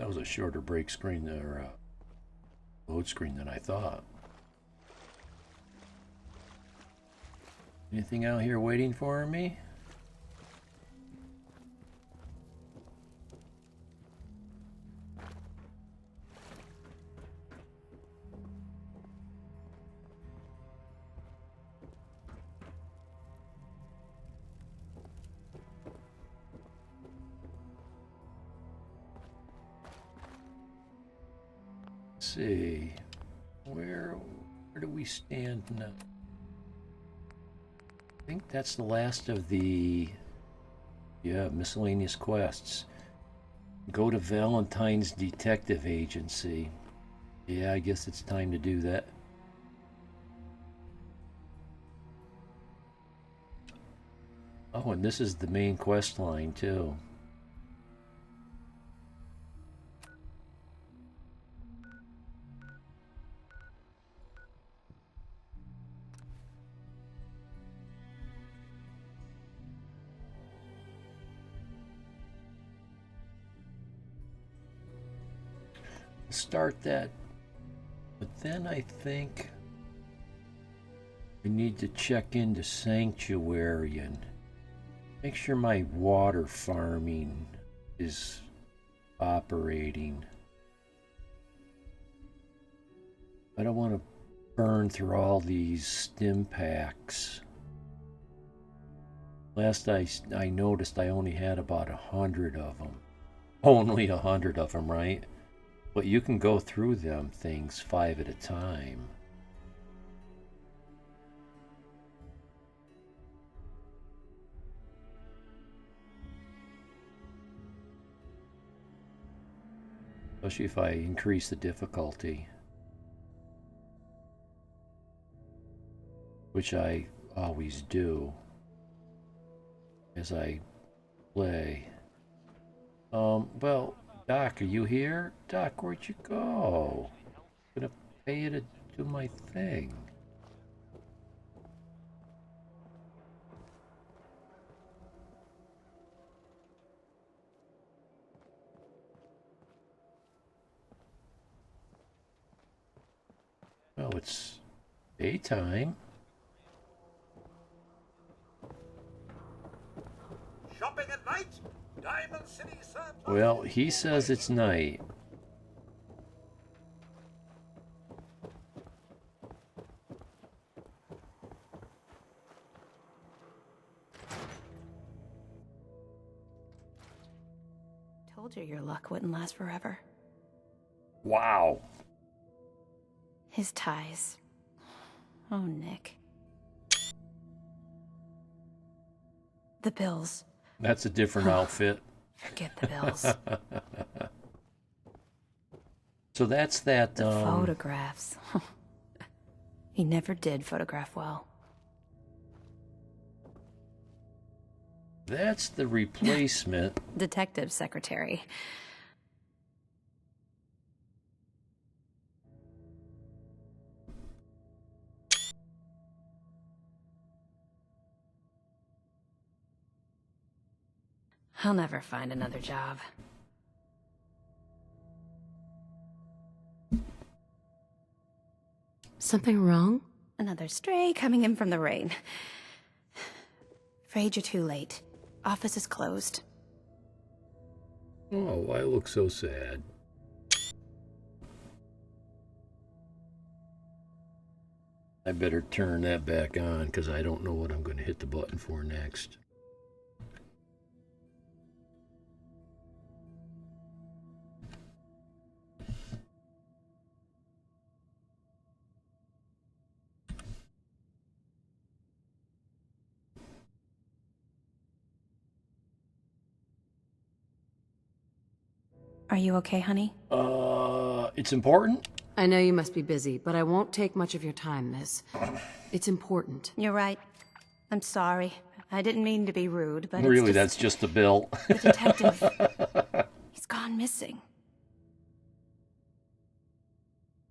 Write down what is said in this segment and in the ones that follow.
That was a shorter break screen or load screen than I thought. Anything out here waiting for me? Let's see. Where do we stand now? I think that's the last of the, miscellaneous quests. Go to Valentine's Detective Agency. Yeah, I guess it's time to do that. Oh, and this is the main quest line, too. Start that, but then I think I need to check into Sanctuary and make sure my water farming is operating. I don't want to burn through all these stim packs. Last I noticed I only had about 100 of them. Only 100 of them, right? But you can go through them things 5 at a time. Especially if I increase the difficulty. Which I always do as I play. Well, Doc, are you here? Doc, where'd you go? I'm gonna pay you to do my thing. Oh, it's daytime. Shopping at night? Diamond City surplus. Well, he says it's night. Told you your luck wouldn't last forever. Wow. His ties. Oh, Nick. The bills. That's a different outfit. Forget the bills. So that's that, The photographs. He never did photograph well. That's the replacement. Detective secretary. I'll never find another job. Something wrong? Another stray coming in from the rain. Afraid you're too late. Office is closed. Oh, I look so sad. I better turn that back on because I don't know what I'm going to hit the button for next. Are you okay, honey? It's important? I know you must be busy, but I won't take much of your time, miss. It's important. You're right. I'm sorry. I didn't mean to be rude, but Really, it's just... that's just a bill. The detective... He's gone missing.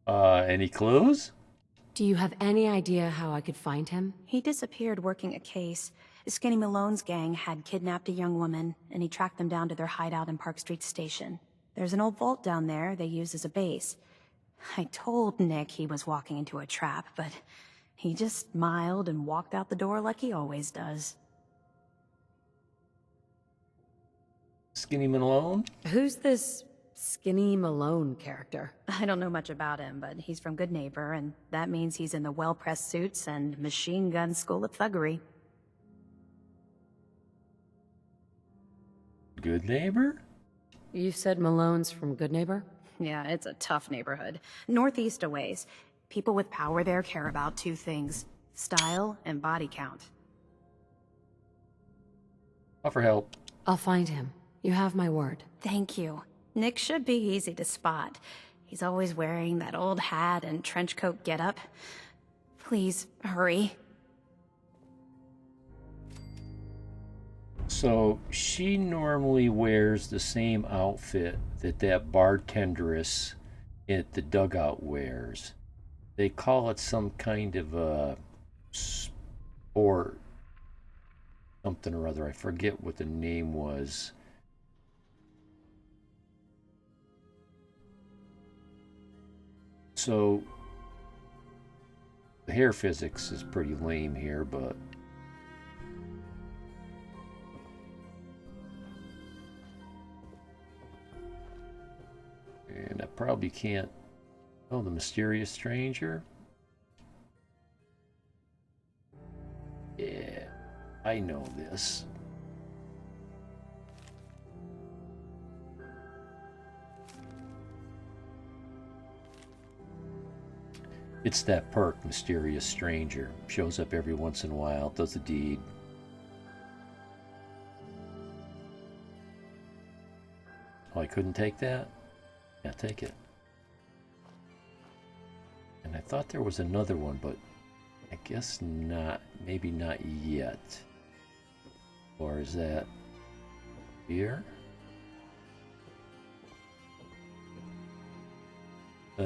Any clues? Do you have any idea how I could find him? He disappeared working a case. Skinny Malone's gang had kidnapped a young woman, and he tracked them down to their hideout in Park Street Station. There's an old vault down there they use as a base. I told Nick he was walking into a trap, but he just smiled and walked out the door like he always does. Skinny Malone? Who's this Skinny Malone character? I don't know much about him, but he's from Good Neighbor, and that means he's in the well-pressed suits and machine gun school of thuggery. Good Neighbor? You said Malone's from Good Neighbor? Yeah, it's a tough neighborhood. Northeast a ways. People with power there care about two things: style and body count. Offer help. I'll find him. You have my word. Thank you. Nick should be easy to spot. He's always wearing that old hat and trench coat getup. Please, hurry. So she normally wears the same outfit that bartenderess at the dugout wears. They call it some kind of a sport, something or other. I forget what the name was. So the hair physics is pretty lame here, but and I probably can't. Oh, the mysterious stranger. Yeah, I know this. It's that perk, Mysterious Stranger. Shows up every once in a while, does a deed. Oh, I couldn't take that? Yeah, take it. And I thought there was another one, but I guess not. Maybe not yet. Or is that here?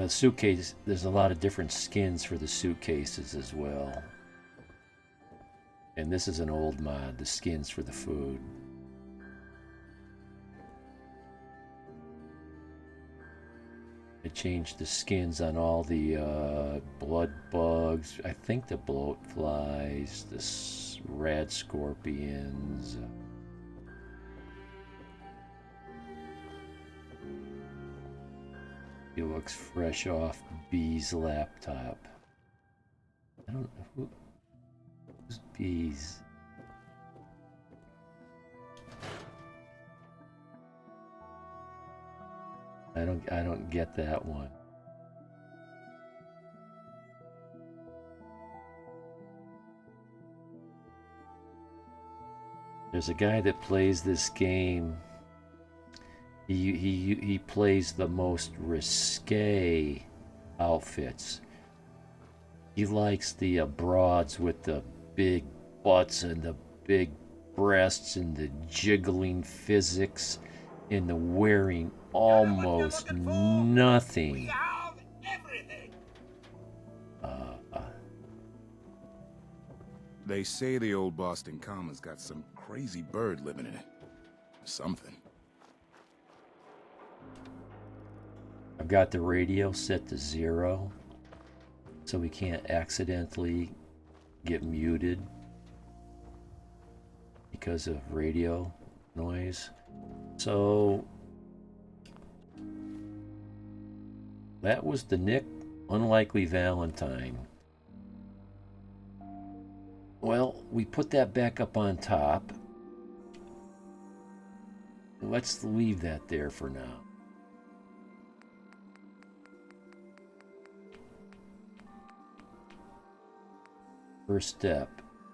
Suitcase, there's a lot of different skins for the suitcases as well. And this is an old mod, the skins for the food. They changed the skins on all the blood bugs, I think the bloat flies, the rad scorpions. He looks fresh off B's laptop. I don't know who's B's. I don't get that one. There's a guy that plays this game. He plays the most risque outfits. He likes the broads with the big butts and the big breasts and the jiggling physics and the wearing almost nothing. We have everything. They say the old Boston Common's got some crazy bird living in it. Something. I've got the radio set to 0 so we can't accidentally get muted because of radio noise. So that was the Nick Unlikely Valentine. Well, we put that back up on top. Let's leave that there for now. First step,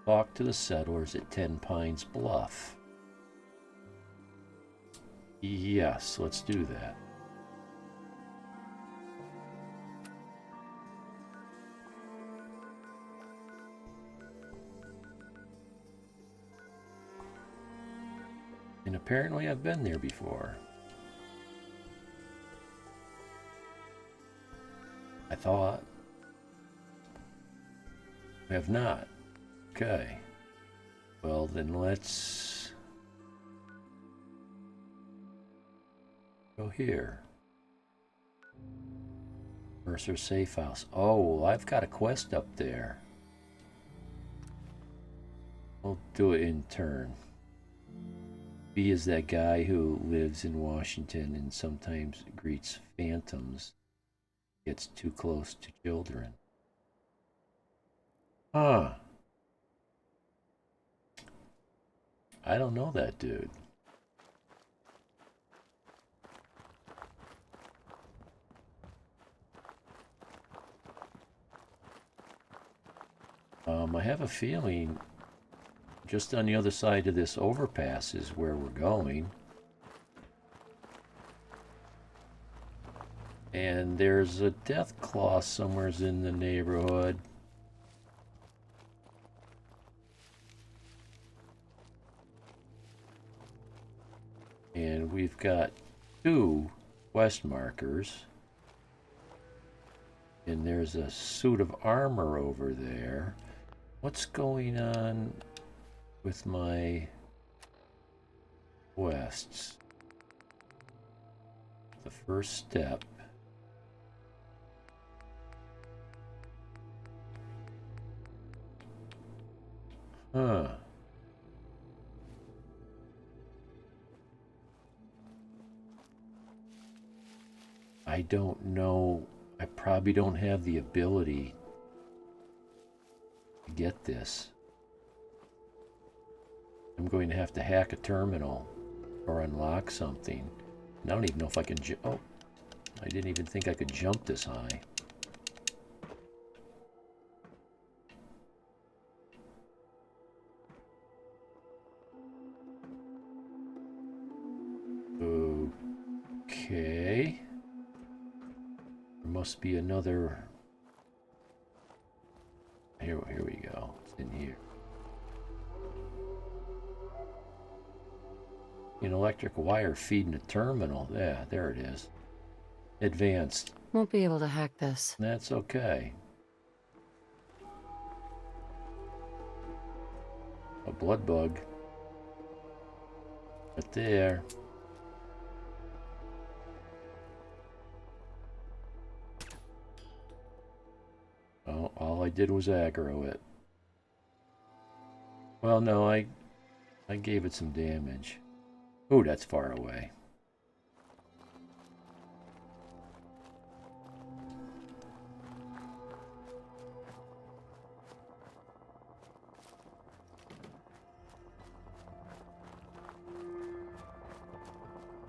talk to the settlers at 10 Pines Bluff. Yes, let's do that. And apparently I've been there before. I thought. We have not. Okay. Well, then let's go Go here. Mercer Safe House. Oh, I've got a quest up there. I'll do it in turn. B is that guy who lives in Washington and sometimes greets phantoms. Gets too close to children. Huh. I don't know that dude. I have a feeling just on the other side of this overpass is where we're going. And there's a death claw somewhere in the neighborhood. And we've got 2 quest markers. And there's a suit of armor over there. What's going on with my quests? The first step. Huh. I don't know. I probably don't have the ability to get this. I'm going to have to hack a terminal or unlock something. And I don't even know if I can oh, I didn't even think I could jump this high. Okay. There must be another. Here we go. It's in here. An electric wire feeding a terminal. Yeah, there it is. Advanced. Won't be able to hack this. That's okay. A blood bug. Right there. Oh, all I did was aggro it. Well, no, I gave it some damage. Ooh, that's far away.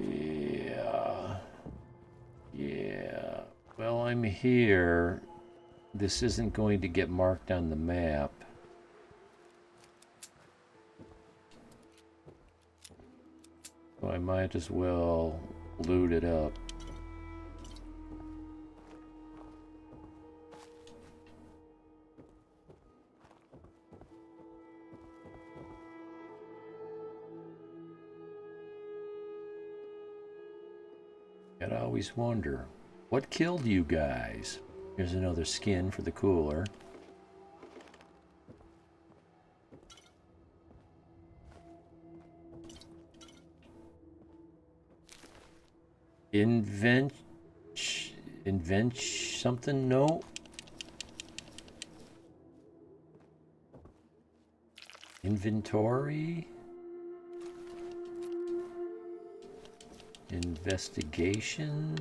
Yeah. Well, I'm here. This isn't going to get marked on the map. So I might as well loot it up. I'd always wonder, what killed you guys? Here's another skin for the cooler. Invent something? No. Inventory? Investigation?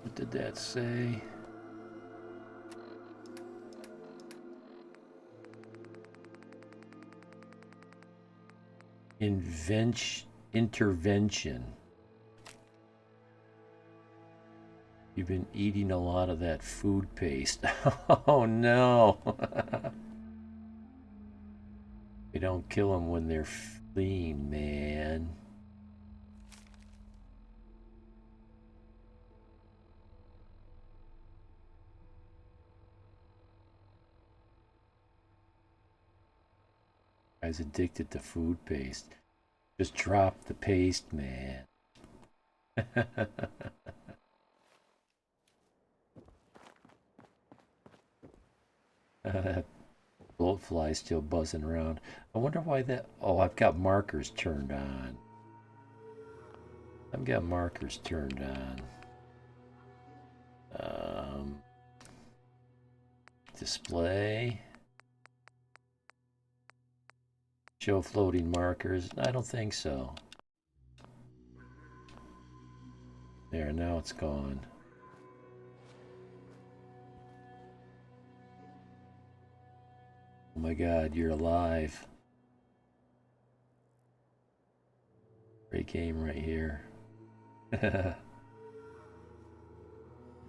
What did that say? Intervention. You've been eating a lot of that food paste. Oh no. You don't kill them when they're fleeing, man. Guy's addicted to food paste. Just drop the paste, man. Bullet fly still buzzing around. I wonder why that... Oh, I've got markers turned on. I've got markers turned on. Display. Show floating markers. I don't think so. There, now it's gone. Oh my God, you're alive. Great game right here.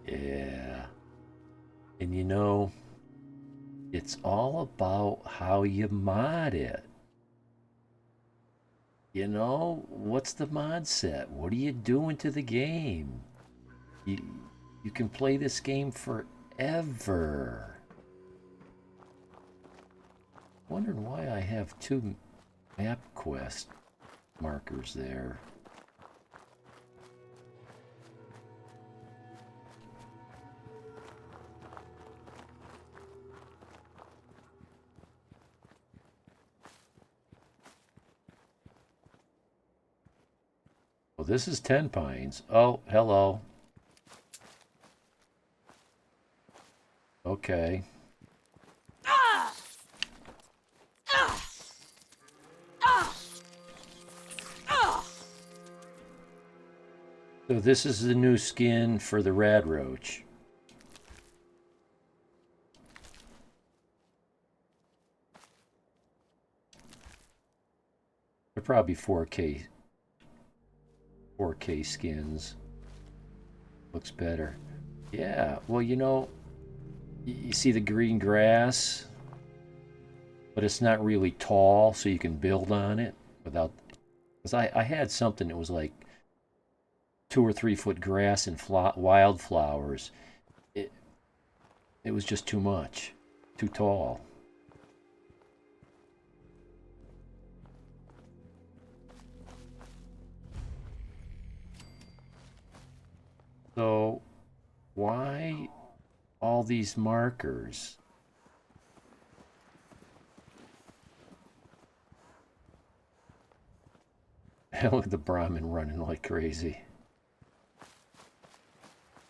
Yeah. And you know, it's all about how you mod it. You know, what's the mod set? What are you doing to the game? You can play this game forever. Wondering why I have 2 map quest markers there. Well, this is 10 Pines. Oh, hello. Okay. So this is the new skin for the rad roach. They're probably 4K skins. Looks better. Yeah, well, you know, you see the green grass, but it's not really tall, so you can build on it without... Because I had something that was like 2 or 3 foot grass and wildflowers. It was just too much, too tall. So, why all these markers? Look at the Brahmin running like crazy.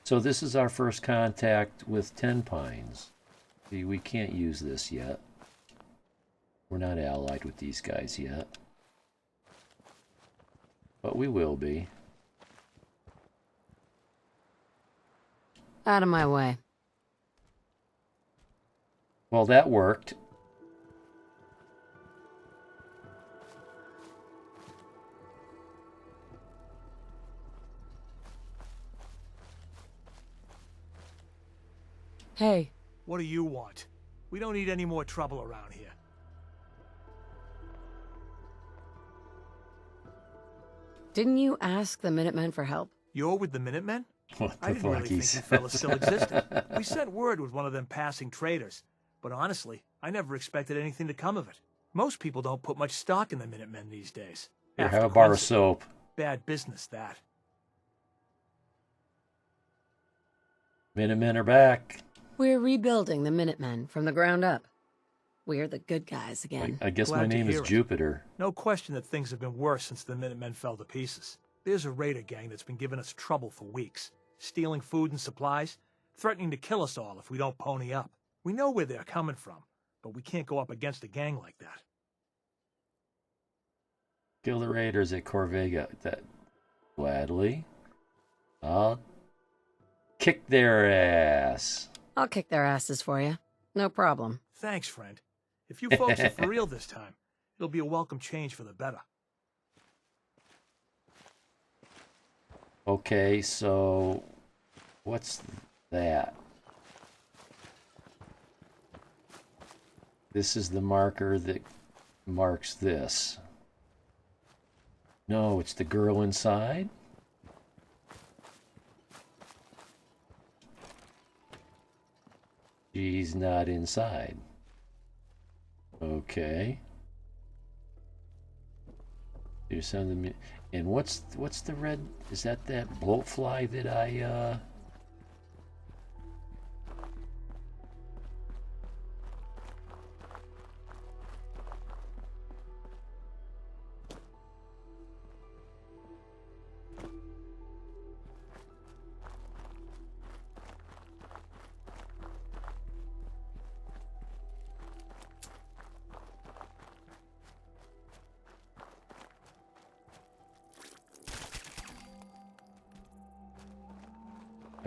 So this is our first contact with 10 Pines. See, we can't use this yet. We're not allied with these guys yet. But we will be. Out of my way. Well, that worked. Hey, What do you want? We don't need any more trouble around here. didn't you ask the Minutemen for help? You're with the Minutemen? What the I didn't fuck really think you fellas still existed. We sent word with one of them passing traders. But honestly, I never expected anything to come of it. Most people don't put much stock in the Minutemen these days. Here, After have a bar of Quincy. soap. Bad business, that. Minutemen are back. We're rebuilding the Minutemen from the ground up. We're the good guys again. I guess Glad my to name is hear it. Jupiter. No question that things have been worse since the Minutemen fell to pieces. There's a raider gang that's been giving us trouble for weeks. Stealing food and supplies, threatening to kill us all if we don't pony up. We know where they're coming from, but we can't go up against a gang like that. Kill the raiders at Corvega. That gladly. I'll kick their ass. I'll kick their asses for you. No problem. Thanks, friend. If you folks are for real this time, it'll be a welcome change for the better. Okay, so what's that? This is the marker that marks this. No, it's the girl inside. She's not inside. Okay. You send them. And what's the red? Is that bloatfly that I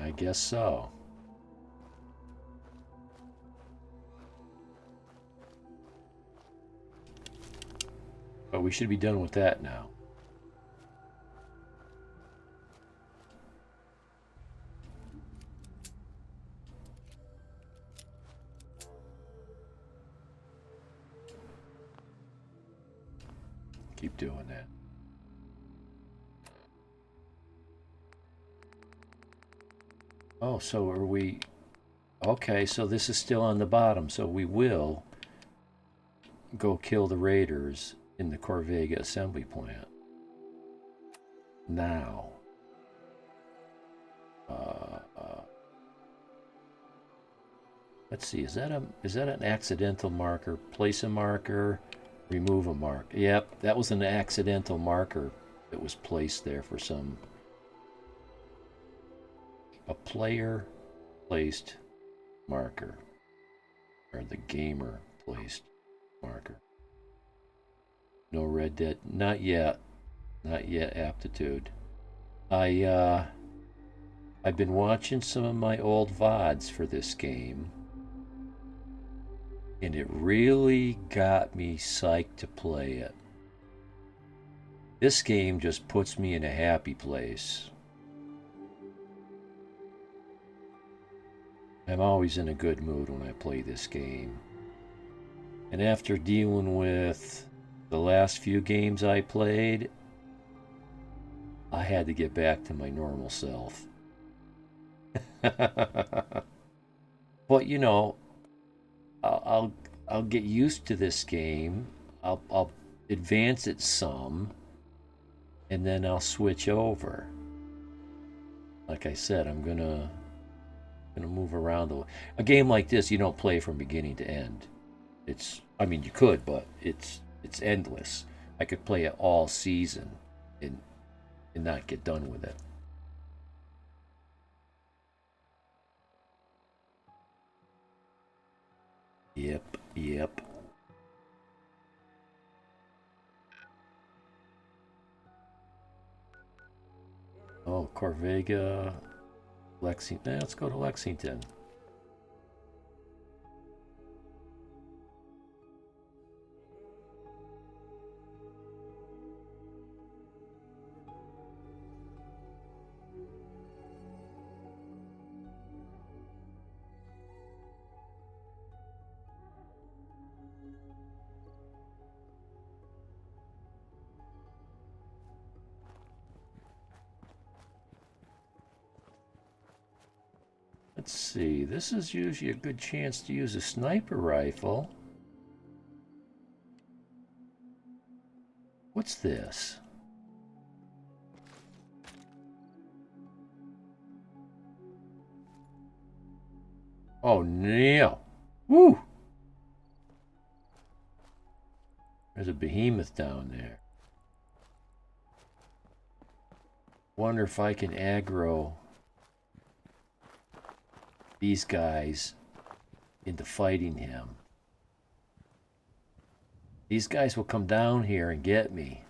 I guess so. But we should be done with that now. Keep doing that. Oh, so are we... Okay, so this is still on the bottom, so we will go kill the raiders in the Corvega assembly plant. Now. Let's see, is that an accidental marker? Place a marker, remove a marker. Yep, that was an accidental marker that was placed there for some... A player placed marker, or the gamer placed marker. No Red Dead, not yet aptitude. I've been watching some of my old VODs for this game, and it really got me psyched to play it. This game just puts me in a happy place. I'm always in a good mood when I play this game. And after dealing with the last few games I played, I had to get back to my normal self. But you know, I'll get used to this game. I'll advance it some, and then I'll switch over. Like I said, I'm gonna move around. A game like this, you don't play from beginning to end. I mean, you could, but it's endless. I could play it all season and not get done with it. Yep. Oh, Corvega, Lexington. Let's go to Lexington. Let's see, this is usually a good chance to use a sniper rifle. What's this? Oh, no. Woo! There's a behemoth down there. Wonder if I can aggro these guys into fighting him. These guys will come down here and get me.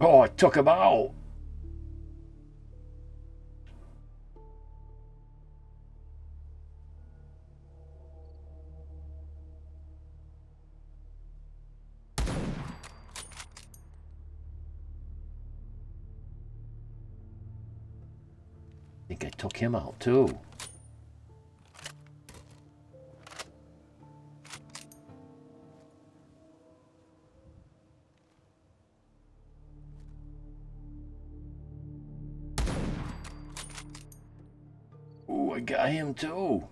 Oh, I took him out. think I took him out too. Ooh, I got him too.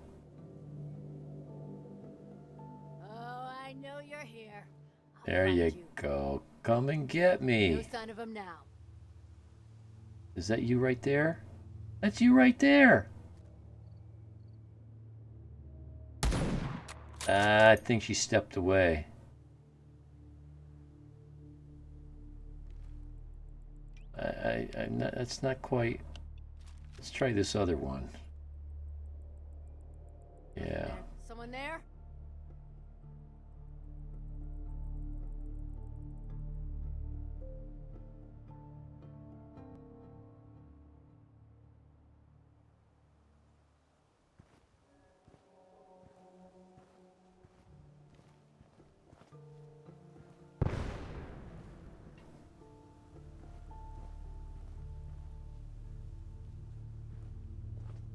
Oh, I know you're here. I'll There find you go. Come and get No me. sign of him now. Is that you right there? That's you right there. I think she stepped away. I'm not, that's not quite. Let's try this other one. Yeah. Someone there?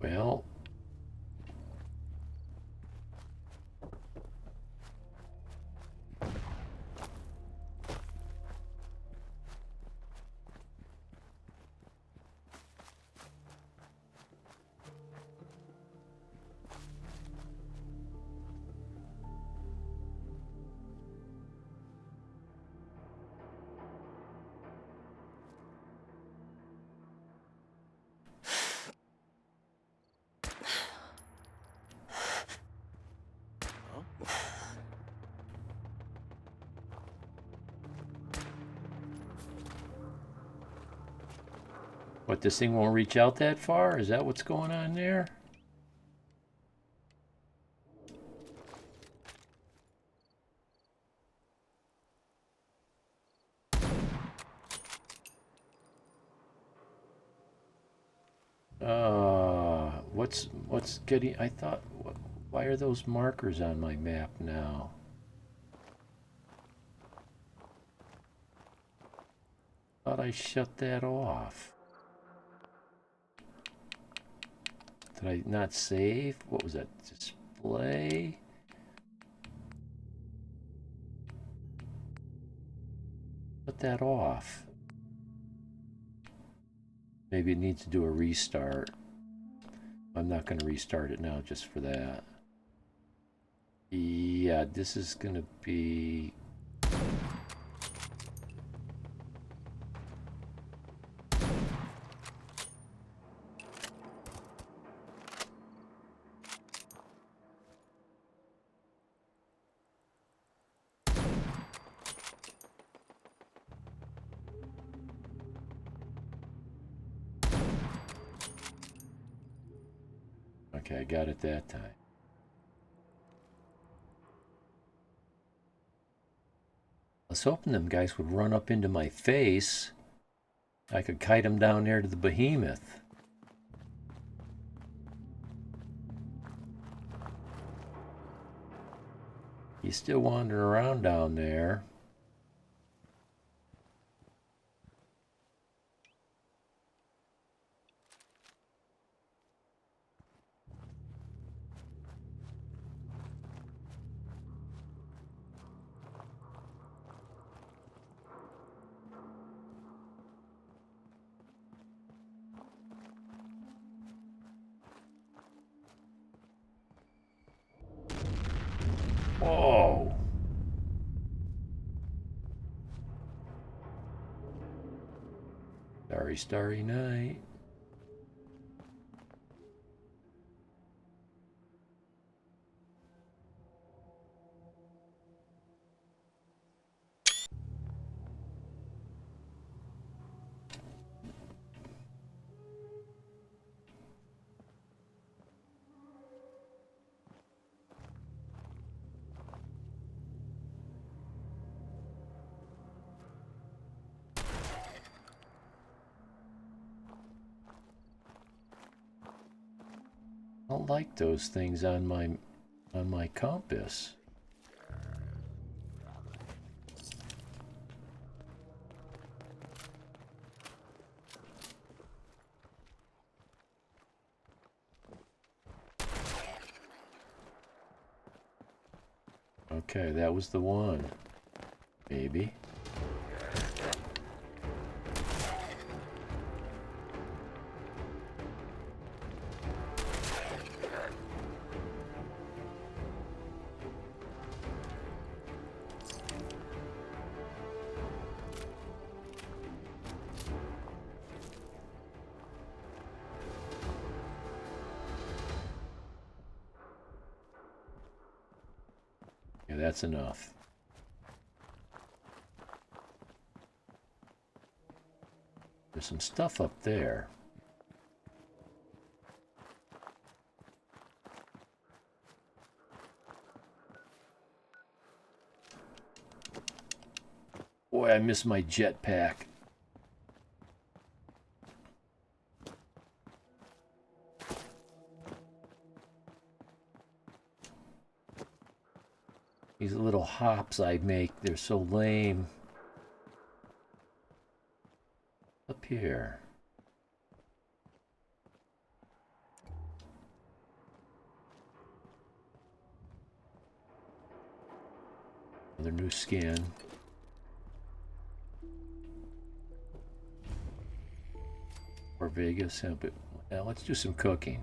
Well. What, this thing won't reach out that far? Is that what's going on there? What's getting, I thought, why are those markers on my map now? Thought I shut that off. Did I not save? What was that? Display? Shut that off. Maybe it needs to do a restart. I'm not going to restart it now just for that. Yeah, this is going to be... Okay, I got it that time. I was hoping them guys would run up into my face. I could kite them down there to the behemoth. He's still wandering around down there. Whoa! Starry, starry night. I don't like those things on my compass. Okay, that was the one. Maybe. Yeah, that's enough. There's some stuff up there. Boy, I miss my jetpack. These little hops I make, they're so lame. Up here. Another new skin. Or Vegas. But now let's do some cooking.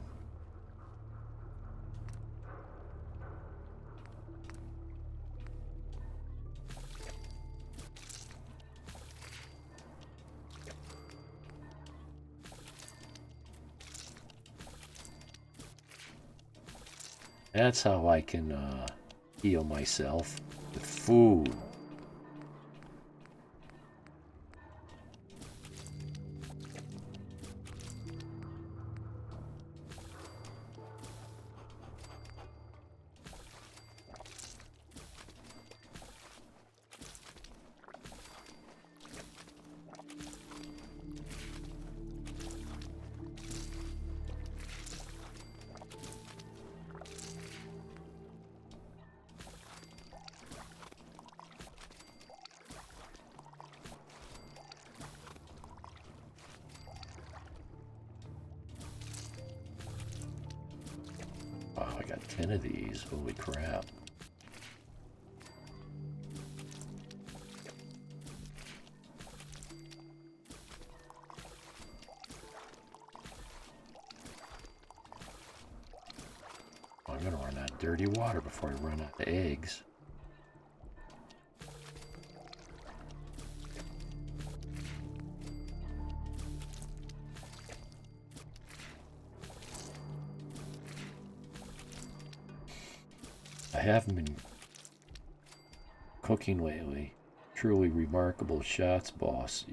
That's how I can heal myself with food. Wow, I got 10 of these. Holy crap. I'm gonna run out of dirty water before I run out of eggs. I haven't been cooking lately. Truly remarkable shots, boss.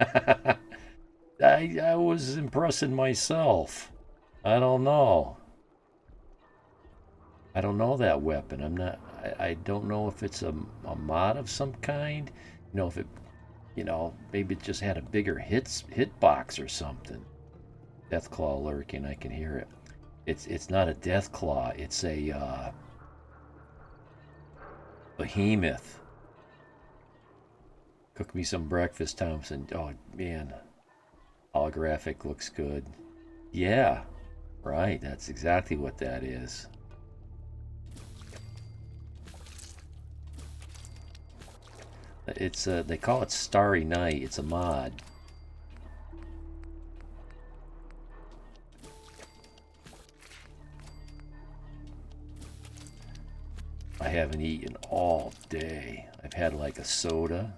I was impressing myself. I don't know. I don't know that weapon. I don't know if it's a mod of some kind. You know, if it, maybe it just had a bigger hitbox or something. Deathclaw lurking, I can hear it. It's not a Deathclaw, it's a behemoth. Cook me some breakfast, Thompson. Oh man, holographic looks good. Yeah, right. That's exactly what that is. It's they call it Starry Night. It's a mod. I haven't eaten all day. I've had like a soda.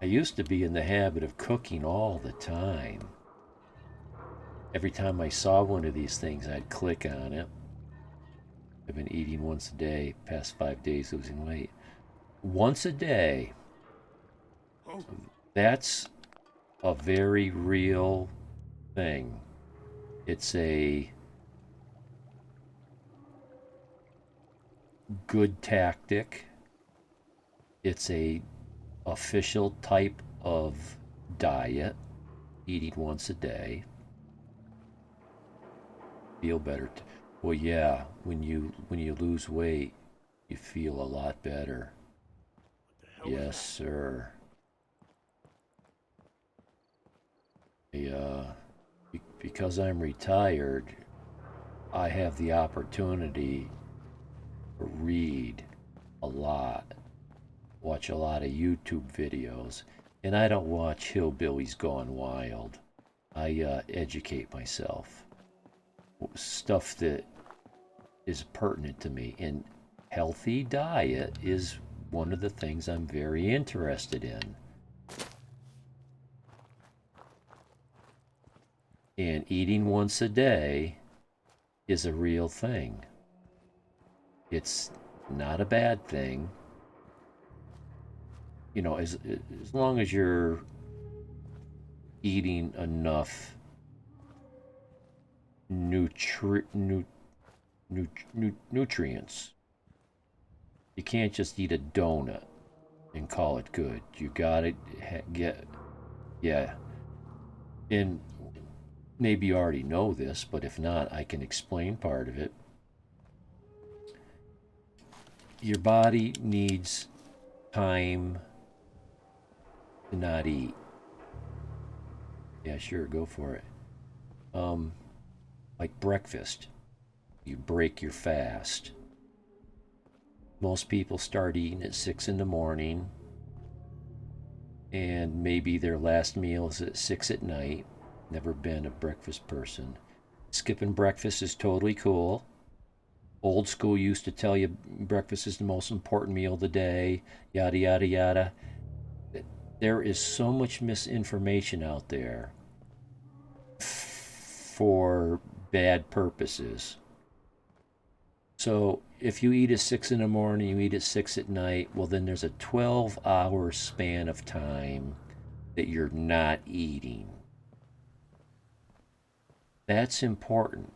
I used to be in the habit of cooking all the time. Every time I saw one of these things, I'd click on it. I've been eating once a day, past 5 days losing weight. Once a day. That's a very real thing. It's a good tactic. It's a official type of diet, eating once a day. Feel better. Well, yeah, when you lose weight, you feel a lot better. Yes, sir. Because I'm retired, I have the opportunity to read a lot, watch a lot of YouTube videos, and I don't watch Hillbillies Gone Wild. I educate myself. Stuff that is pertinent to me, and healthy diet is one of the things I'm very interested in. And eating once a day is a real thing. It's not a bad thing. You know, as long as you're eating enough nutrients. You can't just eat a donut and call it good. You gotta get, yeah. And maybe you already know this, but if not, I can explain part of it. Your body needs time to not eat. Yeah, sure, go for it. Like breakfast, you break your fast. Most people start eating at 6 in the morning, and maybe their last meal is at 6 at night. Never been a breakfast person. Skipping breakfast is totally cool. Old school used to tell you breakfast is the most important meal of the day, yada, yada, yada. There is so much misinformation out there for bad purposes. So if you eat at 6 in the morning, you eat at 6 at night, well, then there's a 12-hour span of time that you're not eating. That's important.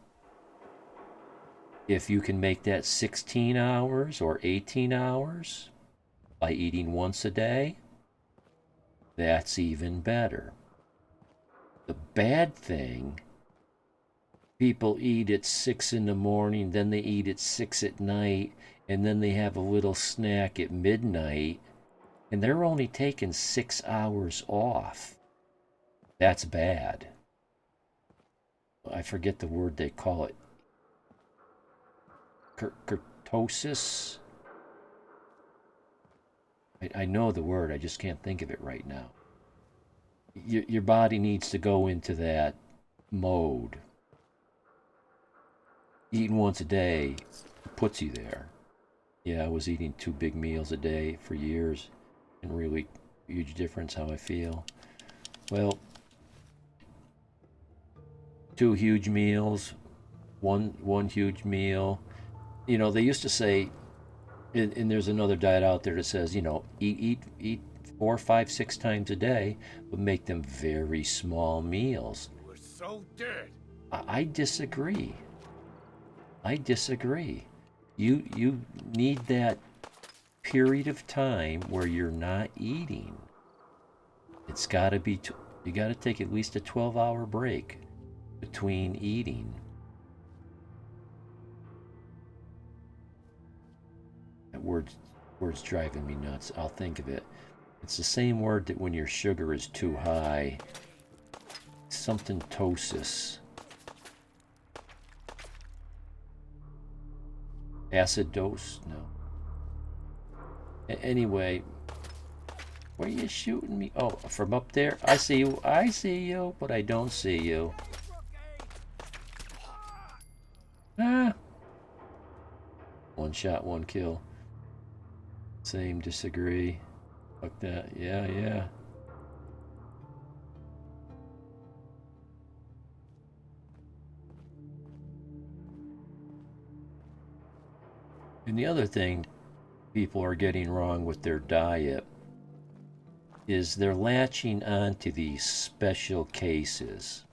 If you can make that 16 hours or 18 hours by eating once a day, that's even better. The bad thing, people eat at 6 in the morning, then they eat at 6 at night, and then they have a little snack at midnight, and they're only taking 6 hours off. That's bad. I forget the word they call it. Kurtosis? I know the word, I just can't think of it right now. Your body needs to go into that mode. Eating once a day puts you there. Yeah, I was eating 2 big meals a day for years, and really huge difference how I feel. Well, 2 huge meals, one huge meal. You know, they used to say, and there's another diet out there that says, you know, eat 4, 5, 6 times a day, but make them very small meals. We're so dead. I disagree. I disagree. You need that period of time where you're not eating. It's got to be, you got to take at least a 12-hour break between eating. That word's driving me nuts. I'll think of it. It's the same word that when your sugar is too high. Something tosis. Acidos? No. Anyway, where are you shooting me? Oh, from up there? I see you. I see you, but I don't see you. Ah. One shot, one kill. Same, disagree. Fuck that. Yeah, yeah. And the other thing people are getting wrong with their diet is they're latching onto these special cases,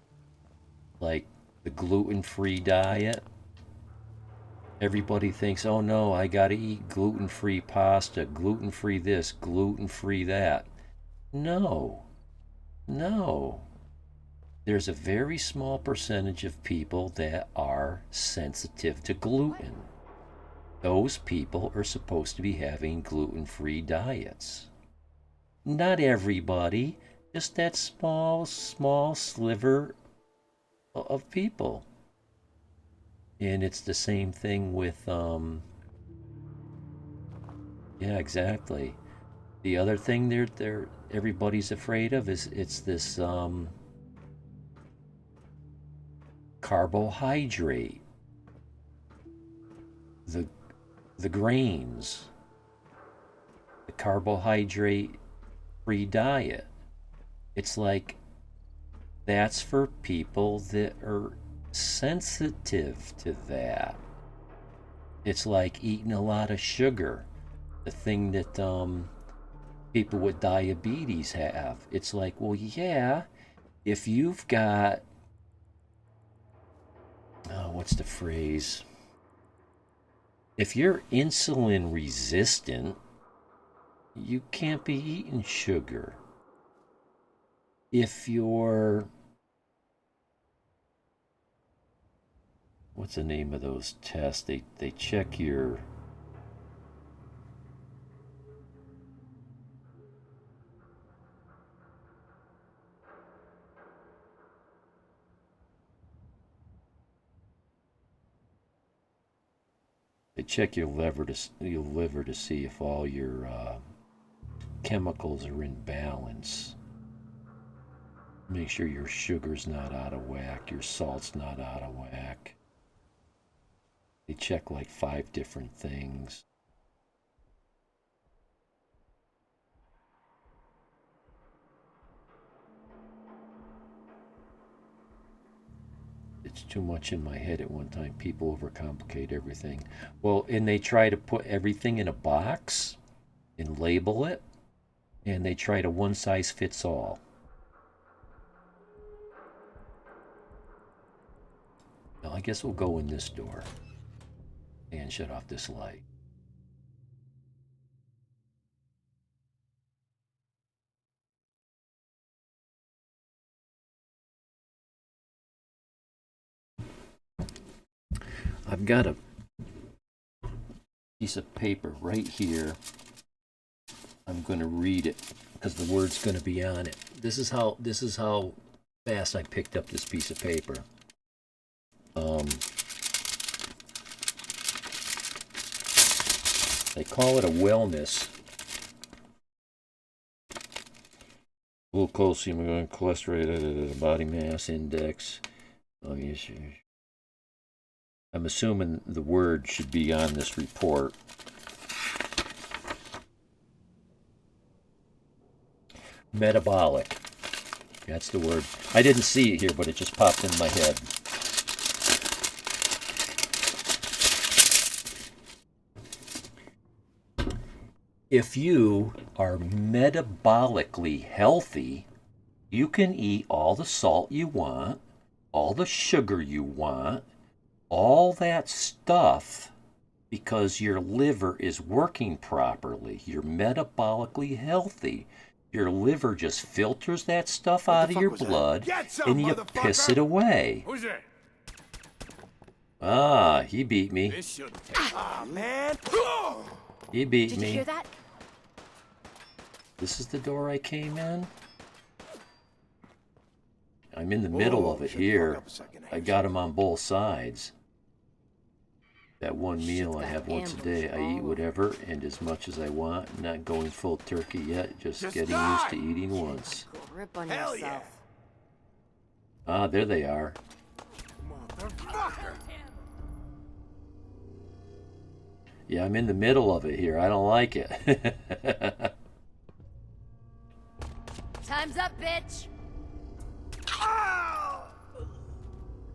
like the gluten-free diet. Everybody thinks, oh no, I gotta eat gluten-free pasta, gluten-free this, gluten-free that. No, no. There's a very small percentage of people that are sensitive to gluten. Those people are supposed to be having gluten-free diets. Not everybody. Just that small sliver of people. And it's the same thing with, yeah, exactly. The other thing everybody's afraid of is it's this, carbohydrate. The grains. The carbohydrate-free diet. It's like, that's for people that are sensitive to that. It's like eating a lot of sugar. The thing that people with diabetes have. It's like, well, yeah, if you've got, what's the phrase? If you're insulin resistant, you can't be eating sugar. If you're, what's the name of those tests? They check your, your liver to see if all your chemicals are in balance. Make sure your sugar's not out of whack, your salt's not out of whack. They check like 5 different things. It's too much in my head at one time. People overcomplicate everything. Well, and they try to put everything in a box and label it, and they try to one size fits all. Well, I guess we'll go in this door and shut off this light. I've got a piece of paper right here. I'm going to read it because the word's going to be on it. This is how fast I picked up this piece of paper. They call it a wellness. Glucose, hemoglobin, cholesterol, body mass index. I'm assuming the word should be on this report. Metabolic. That's the word. I didn't see it here, but it just popped in my head. If you are metabolically healthy, you can eat all the salt you want, all the sugar you want, all that stuff, because your liver is working properly. You're metabolically healthy. Your liver just filters that stuff out of your blood and you piss it away. Who's it? Ah, he beat me. This shouldn't take. Ah, man! He beat Did me. you hear that? This is the door I came in? I'm in the middle of it here. I got him on both sides. That one meal I have once a day, I eat whatever and as much as I want. Not going full turkey yet, just getting used to eating once. Grip on Hell yourself. Ah, there they are. Motherfucker! Yeah, I'm in the middle of it here. I don't like it. Time's up, bitch.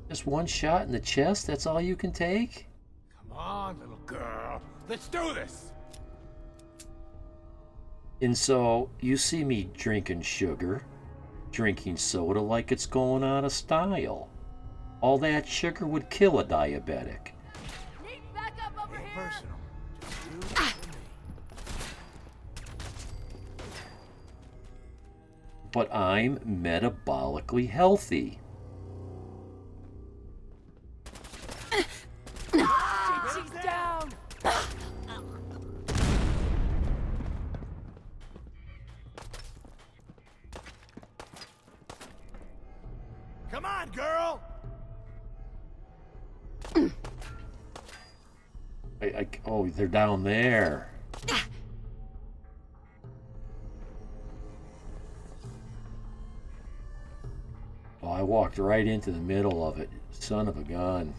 Just one shot in the chest? That's all you can take? Come on, little girl. Let's do this. And so, you see me drinking sugar, drinking soda like it's going out of style. All that sugar would kill a diabetic. Need backup over here. Personal. Just you and me. But I'm metabolically healthy. She's down. Come on, girl! Oh, they're down there. Oh, I walked right into the middle of it. Son of a gun.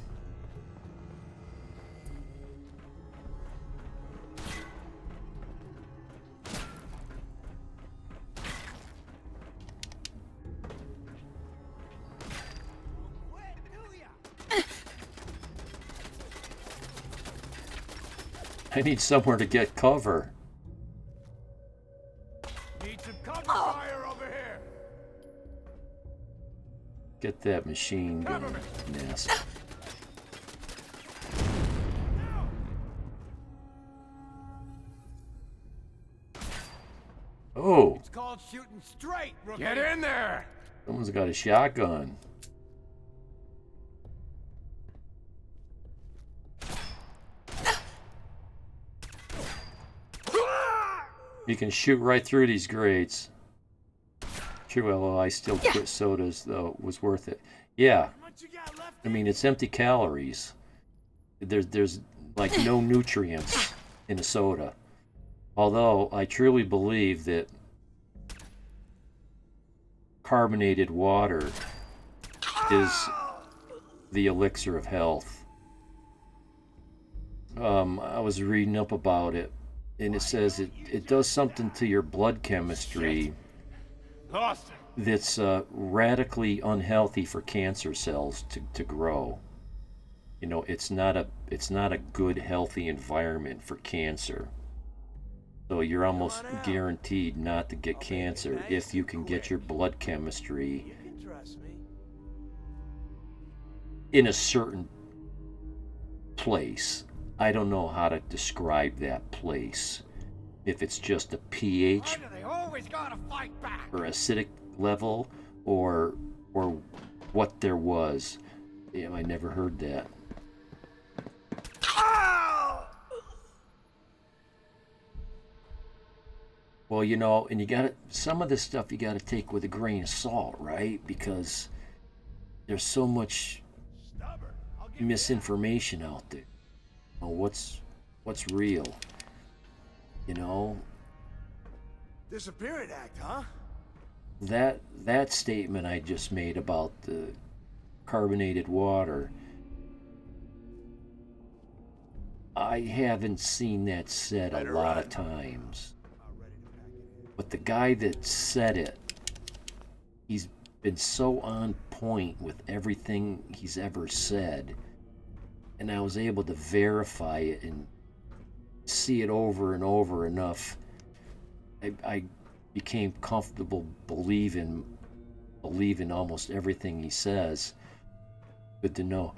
I need somewhere to get cover. Need some cover fire over here! Get that machine gun nest. Oh, It's called shooting straight, rookie. Get in there! someone's got a shotgun. You can shoot right through these grates. True, although I still quit sodas, though it was worth it. Yeah, I mean, it's empty calories. There's like no nutrients in a soda. Although I truly believe that carbonated water is the elixir of health. I was reading up about it, and it says it does something to your blood chemistry that's radically unhealthy for cancer cells to grow. You know, it's not a good, healthy environment for cancer. So you're almost guaranteed not to get cancer if you can get your blood chemistry in a certain place. I don't know how to describe that place. If it's just a pH or acidic level or what there was. Damn, I never heard that. Well, you know, and you gotta, some of this stuff you gotta take with a grain of salt, right? Because there's so much misinformation out there. You know, what's real? You know? Disappearing act, huh? That statement I just made about the carbonated water, I haven't seen that said a lot of times. But the guy that said it, he's been so on point with everything he's ever said. And I was able to verify it and see it over and over enough. I became comfortable believing almost everything he says. Good to know.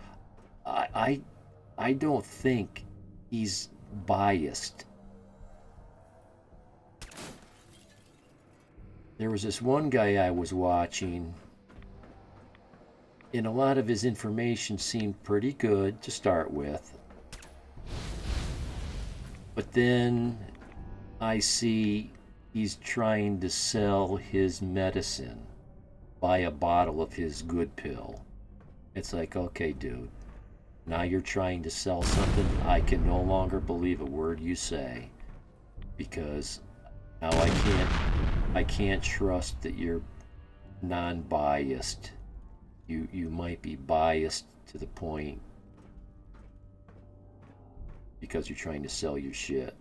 I don't think he's biased. There was this one guy I was watching, and a lot of his information seemed pretty good to start with. But then I see he's trying to sell his medicine, buy a bottle of his good pill. It's like, okay, dude, now you're trying to sell something. I can no longer believe a word you say, because now I can't trust that you're non-biased. You might be biased to the point because you're trying to sell your shit.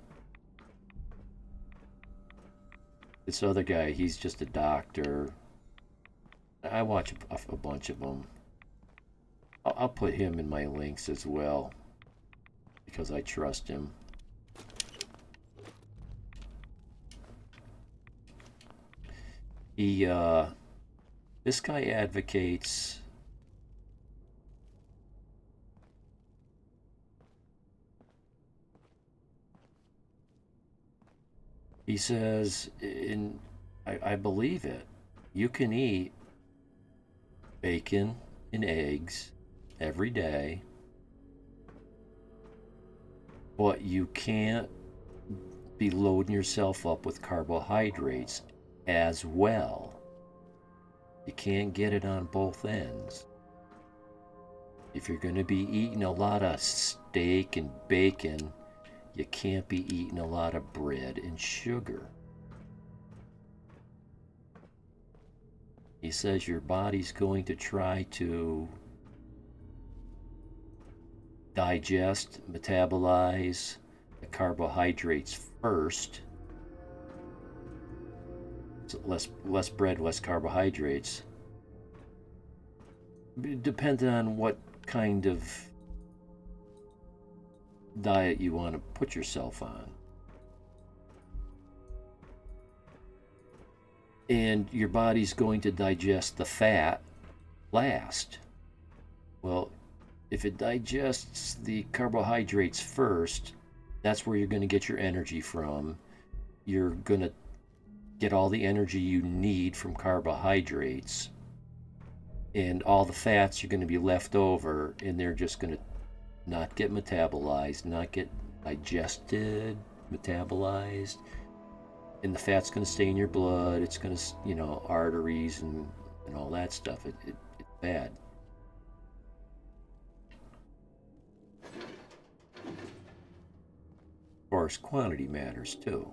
This other guy, he's just a doctor. I watch a bunch of them. I'll put him in my links as well because I trust him. This guy advocates he says, I believe it, you can eat bacon and eggs every day, but you can't be loading yourself up with carbohydrates as well. You can't get it on both ends. If you're going to be eating a lot of steak and bacon, you can't be eating a lot of bread and sugar. He says your body's going to try to digest, metabolize the carbohydrates first. So less bread, less carbohydrates. Depending on what kind of diet you want to put yourself on. And your body's going to digest the fat last. Well, if it digests the carbohydrates first, that's where you're going to get your energy from. You're going to get all the energy you need from carbohydrates. And all the fats are going to be left over, and they're just going to not get metabolized, not get digested, metabolized. And the fat's going to stay in your blood. It's going to, arteries and all that stuff. It's bad. Of course, quantity matters too.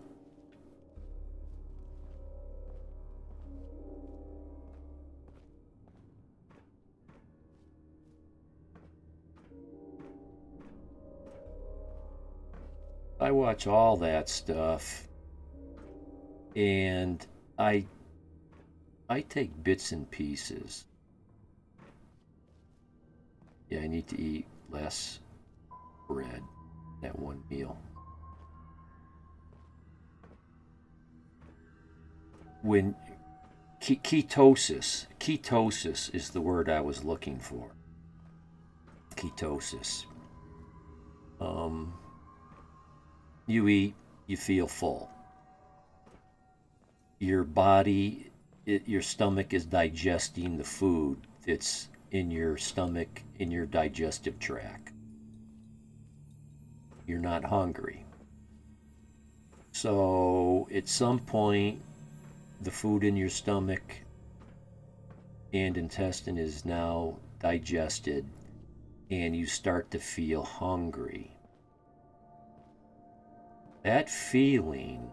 I watch all that stuff, and I take bits and pieces. Yeah, I need to eat less bread that one meal. When ketosis is the word I was looking for. Ketosis. You eat, you feel full. Your body, your stomach is digesting the food that's in your stomach, in your digestive tract. You're not hungry. So at some point, the food in your stomach and intestine is now digested, and you start to feel hungry. That feeling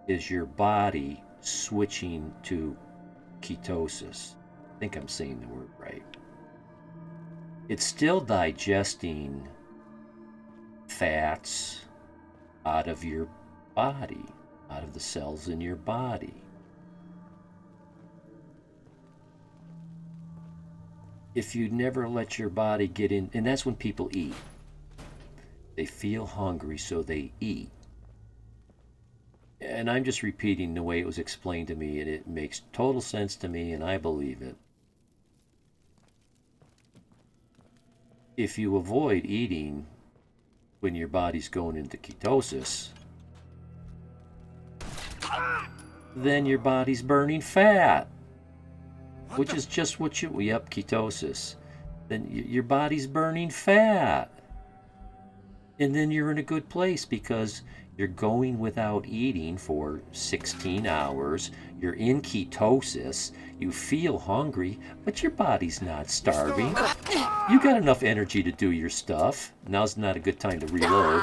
is your body switching to ketosis. I think I'm saying the word right. It's still digesting fats out of your body, out of the cells in your body. If you never let your body get in, and that's when people eat. They feel hungry, so they eat. And I'm just repeating the way it was explained to me, and it makes total sense to me, and I believe it. If you avoid eating when your body's going into ketosis, then your body's burning fat, which is just what ketosis. Then your body's burning fat. And then you're in a good place because you're going without eating for 16 hours. You're in ketosis. You feel hungry, but your body's not starving. You got enough energy to do your stuff. Now's not a good time to reload.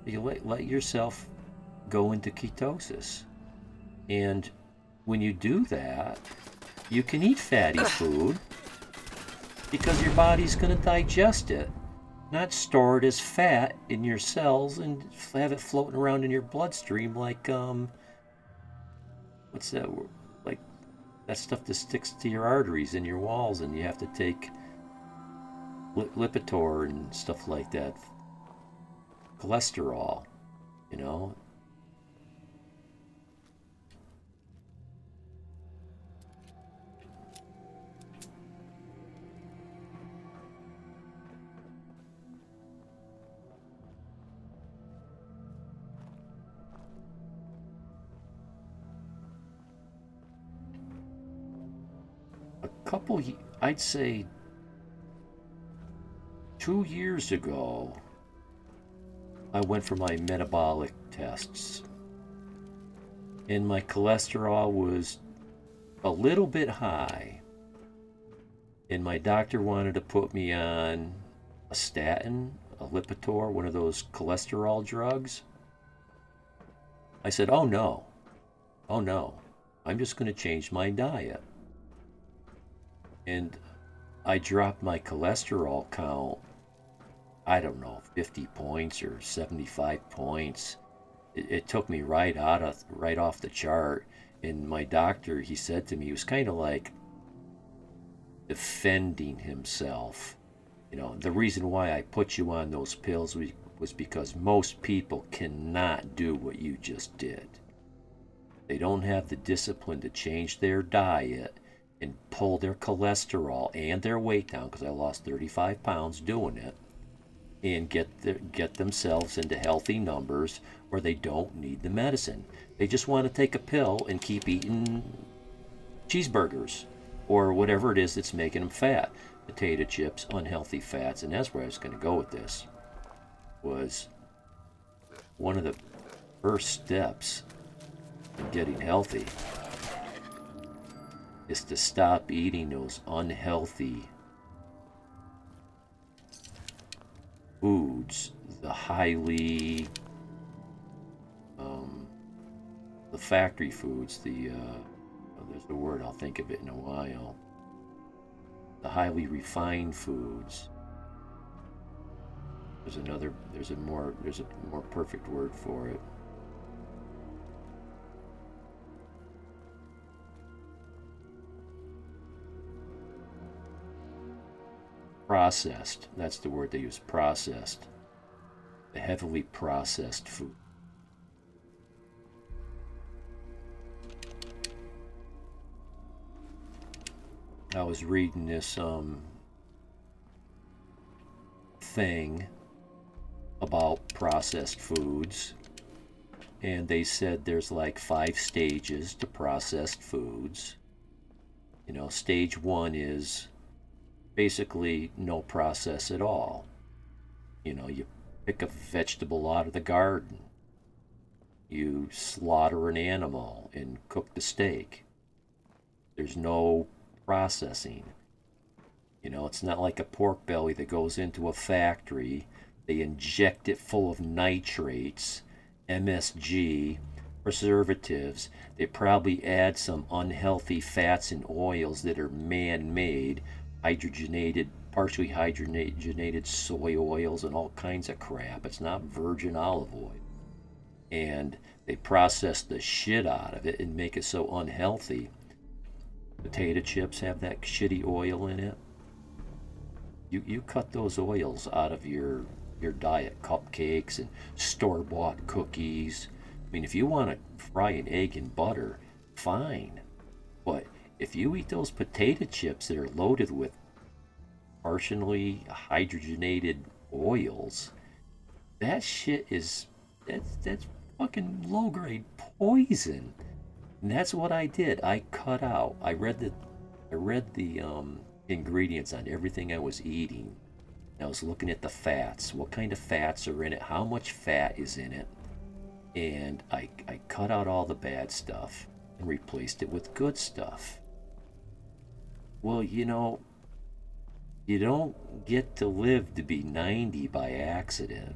You let yourself go into ketosis. And when you do that, you can eat fatty food because your body's going to digest it, not store it as fat in your cells and have it floating around in your bloodstream like, what's that? Like that stuff that sticks to your arteries and your walls, and you have to take Lipitor and stuff like that. Cholesterol, I'd say 2 years ago, I went for my metabolic tests, and my cholesterol was a little bit high, and my doctor wanted to put me on a statin, a Lipitor, one of those cholesterol drugs. I said, oh no, I'm just going to change my diet. And I dropped my cholesterol count, I don't know, 50 points or 75 points. It took me right off the chart. And my doctor, he said to me, he was kind of like defending himself. You know, the reason why I put you on those pills was because most people cannot do what you just did. They don't have the discipline to change their diet and pull their cholesterol and their weight down, because I lost 35 pounds doing it, and get themselves into healthy numbers where they don't need the medicine. They just want to take a pill and keep eating cheeseburgers or whatever it is that's making them fat. Potato chips, unhealthy fats, and that's where I was going to go with this. Was one of the first steps in getting healthy is to stop eating those unhealthy foods, the highly the factory foods, there's a word, I'll think of it in a while, the highly refined foods. There's a more perfect word for it. Processed, that's the word they use, processed. The heavily processed food. I was reading this thing about processed foods, and they said there's like 5 stages to processed foods. You know, stage 1 is basically no process at all. You know, you pick a vegetable out of the garden, you slaughter an animal and cook the steak. There's no processing. You know, it's not like a pork belly that goes into a factory. They inject it full of nitrates, MSG, preservatives. They probably add some unhealthy fats and oils that are man-made, partially hydrogenated soy oils and all kinds of crap. It's not virgin olive oil. And they process the shit out of it and make it so unhealthy. Potato chips have that shitty oil in it. You cut those oils out of your diet, cupcakes and store-bought cookies. I mean, if you want to fry an egg in butter, fine. But if you eat those potato chips that are loaded with partially hydrogenated oils, that shit that's fucking low-grade poison. And that's what I did. I cut out. I read the ingredients on everything I was eating. And I was looking at the fats. What kind of fats are in it? How much fat is in it? And I cut out all the bad stuff and replaced it with good stuff. Well, you know, you don't get to live to be 90 by accident.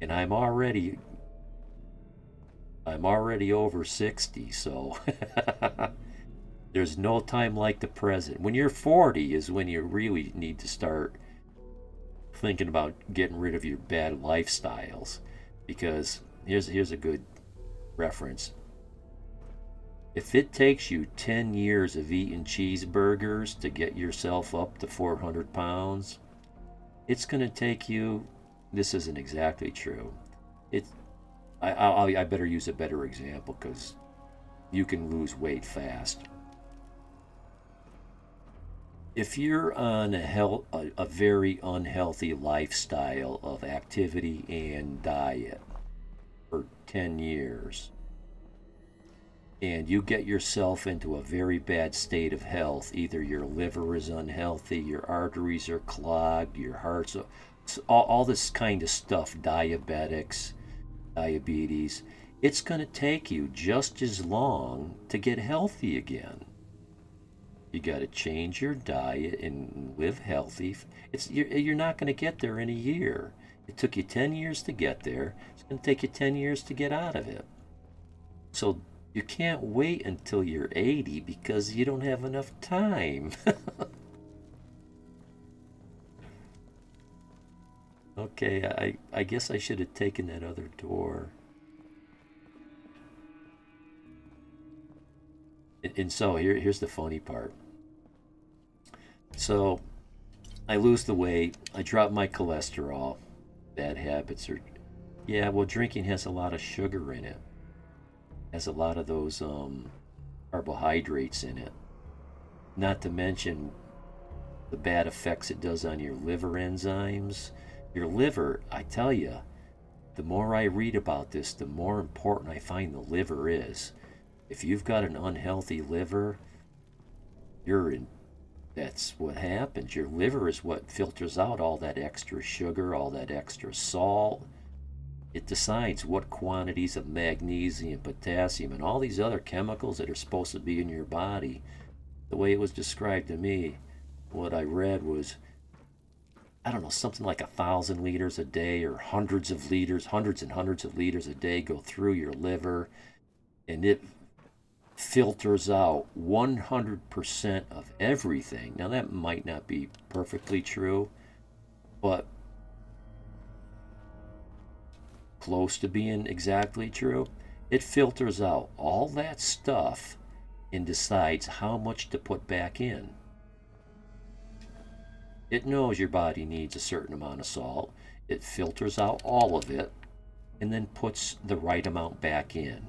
And I'm already over 60, so there's no time like the present. When you're 40 is when you really need to start thinking about getting rid of your bad lifestyles. Because here's a good reference. If it takes you 10 years of eating cheeseburgers to get yourself up to 400 pounds, it's going to take you, this isn't exactly true. I better use a better example because you can lose weight fast. If you're on a very unhealthy lifestyle of activity and diet for 10 years, and you get yourself into a very bad state of health. Either your liver is unhealthy, your arteries are clogged, your heart's all this kind of stuff, diabetics, diabetes. It's going to take you just as long to get healthy again. You got to change your diet and live healthy. You're not going to get there in a year. It took you 10 years to get there. It's going to take you 10 years to get out of it. So you can't wait until you're 80 because you don't have enough time. Okay, I guess I should have taken that other door. And so here's the funny part. So I lose the weight, I drop my cholesterol. Bad habits are, yeah, well, drinking has a lot of sugar in it. Has a lot of those carbohydrates in it. Not to mention the bad effects it does on your liver enzymes. Your liver, I tell you, the more I read about this, the more important I find the liver is. If you've got an unhealthy liver, that's what happens. Your liver is what filters out all that extra sugar, all that extra salt. It decides what quantities of magnesium, potassium, and all these other chemicals that are supposed to be in your body. The way it was described to me, what I read was, I don't know, something like 1,000 liters a day, or hundreds and hundreds of liters a day go through your liver, and it filters out 100% of everything. Now that might not be perfectly true, but close to being exactly true. It filters out all that stuff and decides how much to put back in. It knows your body needs a certain amount of salt. It filters out all of it and then puts the right amount back in.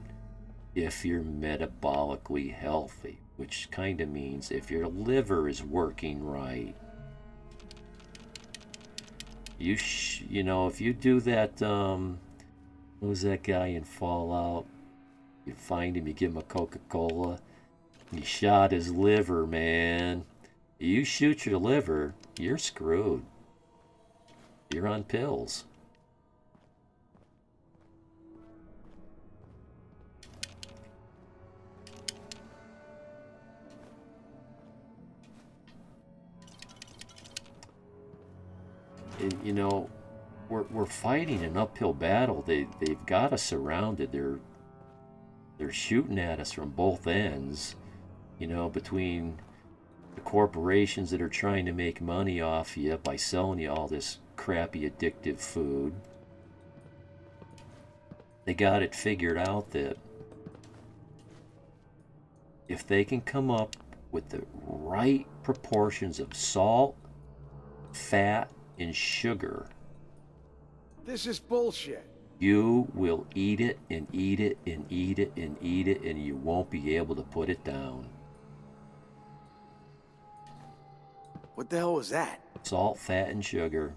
If you're metabolically healthy, which kind of means if your liver is working right. You know, if you do that, who's that guy in Fallout? You find him, you give him a Coca-Cola. He shot his liver, man. You shoot your liver, you're screwed. You're on pills. And, you know, we're fighting an uphill battle. They've got us surrounded. They're shooting at us from both ends. You know, between the corporations that are trying to make money off you by selling you all this crappy addictive food. They got it figured out that if they can come up with the right proportions of salt, fat, and sugar, This is bullshit. you will eat it and eat it and eat it and eat it, and you won't be able to put it down. What the hell was that? Salt, fat, and sugar.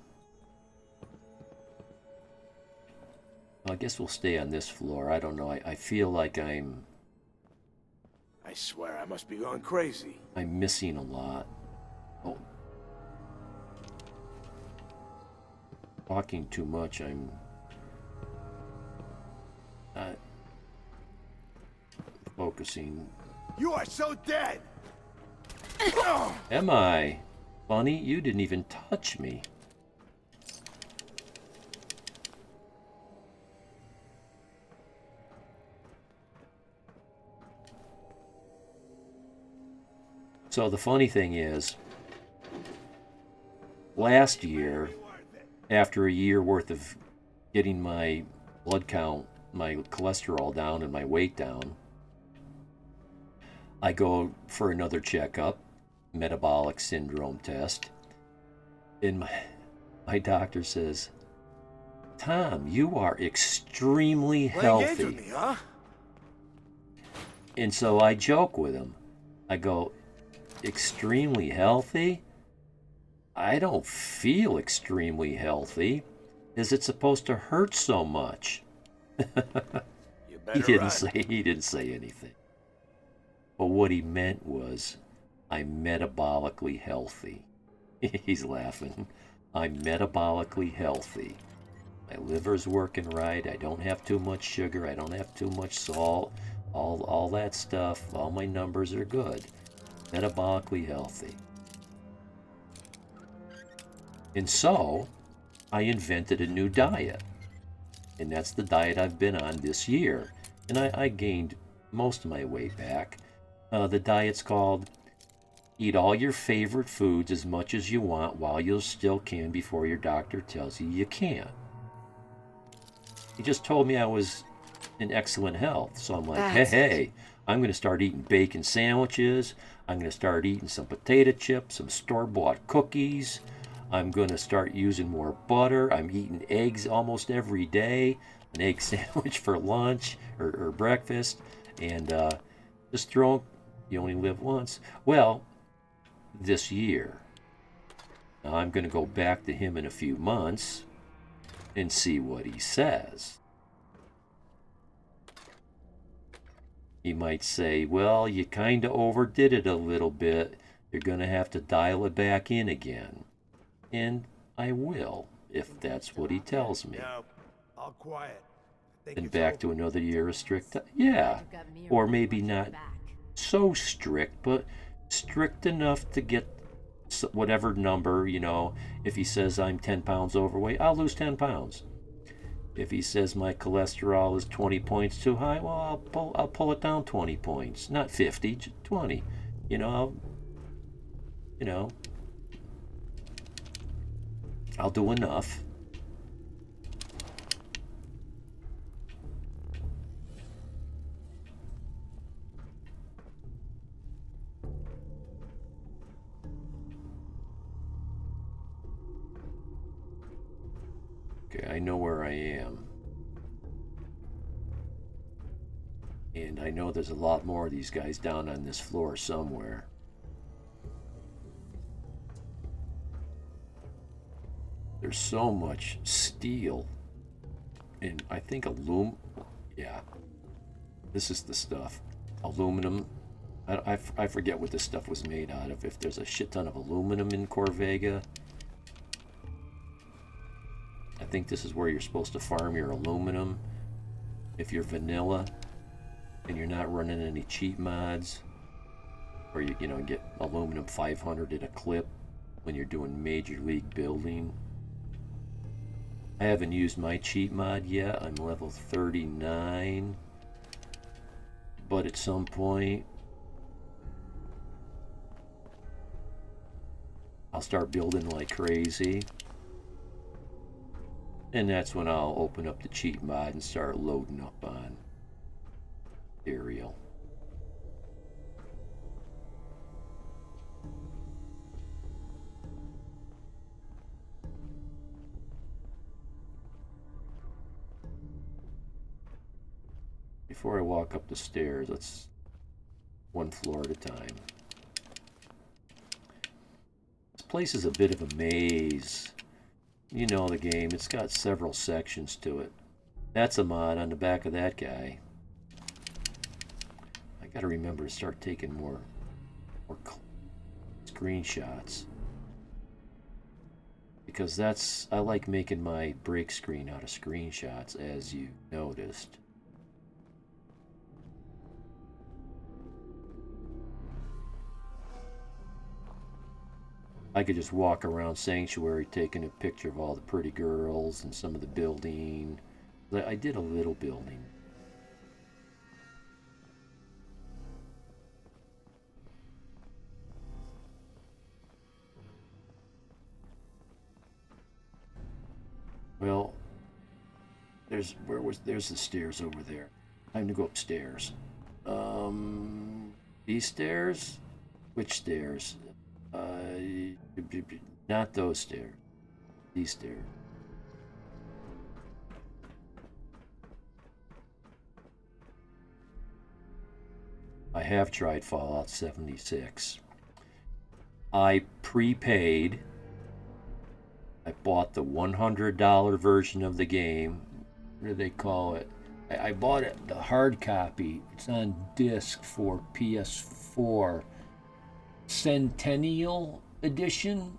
Well, I guess we'll stay on this floor. I don't know. I feel like I swear I must be going crazy. I'm missing a lot. Oh. Talking too much. I'm not focusing. You are so dead! Am I? Bunny, you didn't even touch me. So the funny thing is, last year, after a year worth of getting my blood count, my cholesterol down and my weight down, I go for another checkup, metabolic syndrome test, and my doctor says, Tom, you are extremely healthy. Playing games with me, huh? And so I joke with him. I go, extremely healthy? I don't feel extremely healthy. Is it supposed to hurt so much? You better run. He didn't say anything. But what he meant was, I'm metabolically healthy. He's laughing. I'm metabolically healthy. My liver's working right. I don't have too much sugar. I don't have too much salt. All that stuff. All my numbers are good. Metabolically healthy. And so, I invented a new diet. And that's the diet I've been on this year. And I gained most of my weight back. The diet's called Eat All Your Favorite Foods as much as you want while you still can before your doctor tells you you can't. He just told me I was in excellent health. So I'm like, hey, I'm going to start eating bacon sandwiches. I'm going to start eating some potato chips, some store-bought cookies. I'm going to start using more butter. I'm eating eggs almost every day, an egg sandwich for lunch or breakfast. And just throw, you only live once. Well, this year, now I'm going to go back to him in a few months and see what he says. He might say, well, you kind of overdid it a little bit. You're going to have to dial it back in again. And I will, if that's what he tells me. No, all quiet. And back to another year of strict... Yeah, or maybe not so strict, but strict enough to get whatever number, you know. If he says I'm 10 pounds overweight, I'll lose 10 pounds. If he says my cholesterol is 20 points too high, well, I'll pull it down 20 points. Not 50, 20. You know, I'll do enough. Okay, I know where I am. And I know there's a lot more of these guys down on this floor somewhere. There's so much steel. And I think yeah. This is the stuff. Aluminum. I forget what this stuff was made out of. If there's a shit ton of aluminum in Corvega. I think this is where you're supposed to farm your aluminum. If you're vanilla and you're not running any cheat mods, or you know, get aluminum 500 at a clip when you're doing major league building. I haven't used my cheat mod yet. I'm level 39. But at some point, I'll start building like crazy. And that's when I'll open up the cheat mod and start loading up on Ariel. Before I walk up the stairs, let's one floor at a time. This place is a bit of a maze. You know the game, it's got several sections to it. That's a mod on the back of that guy. I gotta remember to start taking more screenshots. Because I like making my break screen out of screenshots, as you noticed. I could just walk around Sanctuary taking a picture of all the pretty girls and some of the building. I did a little building. Well, there's the stairs over there. Time to go upstairs. These stairs? Which stairs? Not those stairs. These stairs. I have tried Fallout 76. I prepaid. I bought the $100 version of the game. What do they call it? I bought it, the hard copy. It's on disc for PS4 Centennial Edition.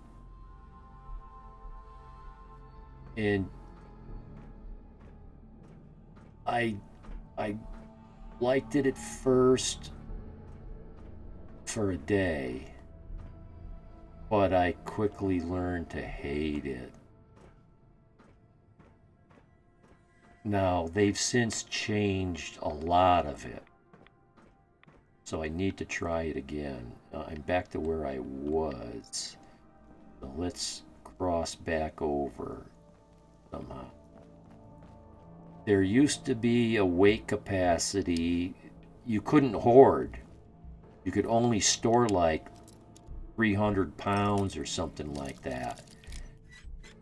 And I liked it at first for a day, but I quickly learned to hate it. Now, they've since changed a lot of it, so I need to try it again. I'm back to where I was, so let's cross back over somehow. There used to be a weight capacity. You couldn't hoard. You could only store like 300 pounds or something like that.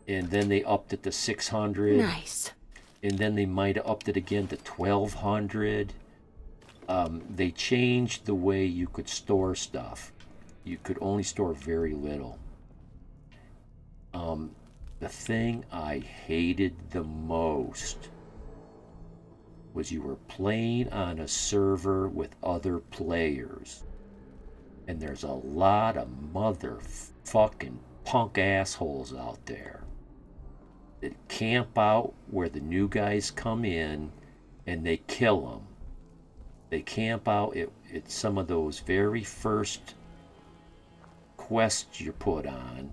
And then they upped it to 600. Nice. And then they might have upped it again to 1,200. They changed the way you could store stuff. You could only store very little. The thing I hated the most was you were playing on a server with other players. And there's a lot of motherfucking punk assholes out there that camp out where the new guys come in and they kill them. They camp out at some of those very first quests you're put on.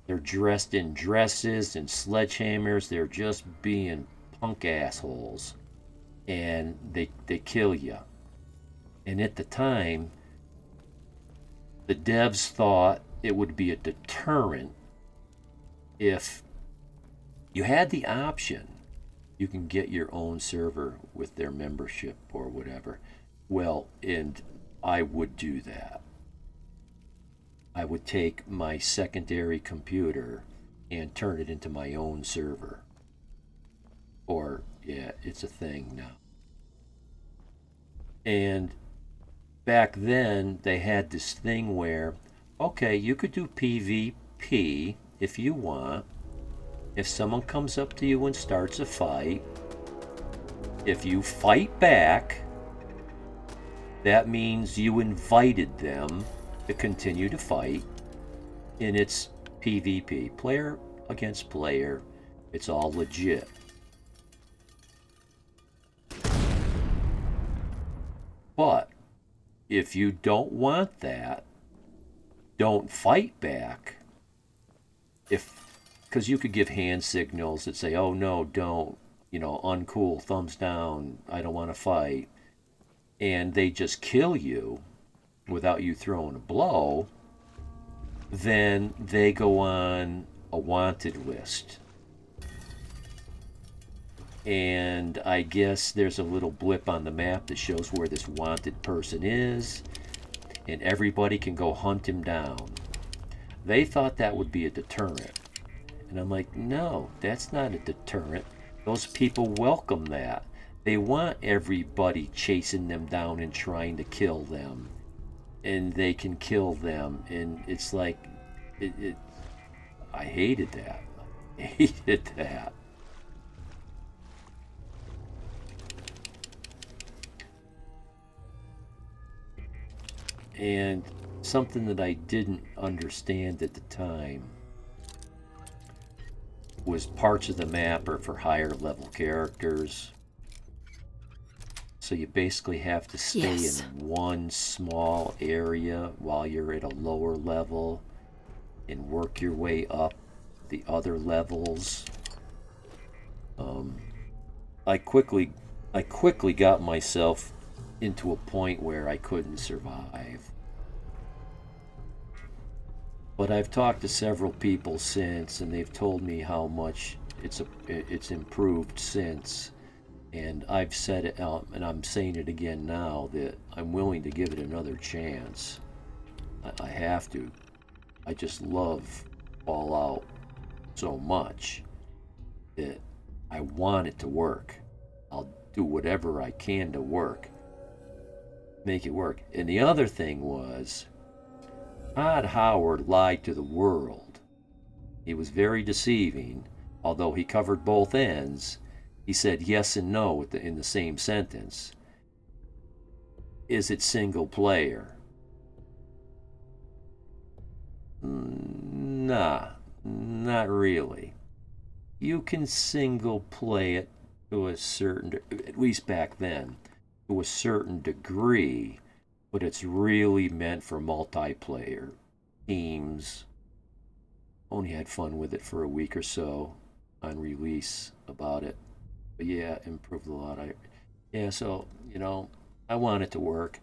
They're dressed in dresses and sledgehammers. They're just being punk assholes. And they kill you. And at the time, the devs thought it would be a deterrent if you had the option. You can get your own server with their membership or whatever. Well, and I would do that. I would take my secondary computer and turn it into my own server. Or, yeah, it's a thing now. And back then, they had this thing where, okay, you could do PvP if you want. If someone comes up to you and starts a fight, if you fight back, that means you invited them to continue to fight. And it's PvP, player against player. It's all legit. But if you don't want that, don't fight back. Because you could give hand signals that say, oh no, don't, uncool, thumbs down, I don't want to fight. And they just kill you without you throwing a blow, then they go on a wanted list. And I guess there's a little blip on the map that shows where this wanted person is, and everybody can go hunt him down. They thought that would be a deterrent. And I'm like, no, that's not a deterrent. Those people welcome that. They want everybody chasing them down and trying to kill them. And they can kill them. And it's like, I hated that. I hated that. And something that I didn't understand at the time was parts of the map are for higher level characters. So you basically have to stay in one small area while you're at a lower level and work your way up the other levels. I quickly got myself into a point where I couldn't survive. But I've talked to several people since, and they've told me how much it's improved since. And I've said it, and I'm saying it again now, that I'm willing to give it another chance. I have to. I just love Fallout so much that I want it to work. I'll do whatever I can to make it work. And the other thing was, Todd Howard lied to the world. He was very deceiving, although he covered both ends. He said yes and no in the same sentence. Is it single player? Nah, not really. You can single play it to a certain, at least back then, to a certain degree, but it's really meant for multiplayer teams. Only had fun with it for a week or so on release about it. But yeah, improved a lot. So, I want it to work.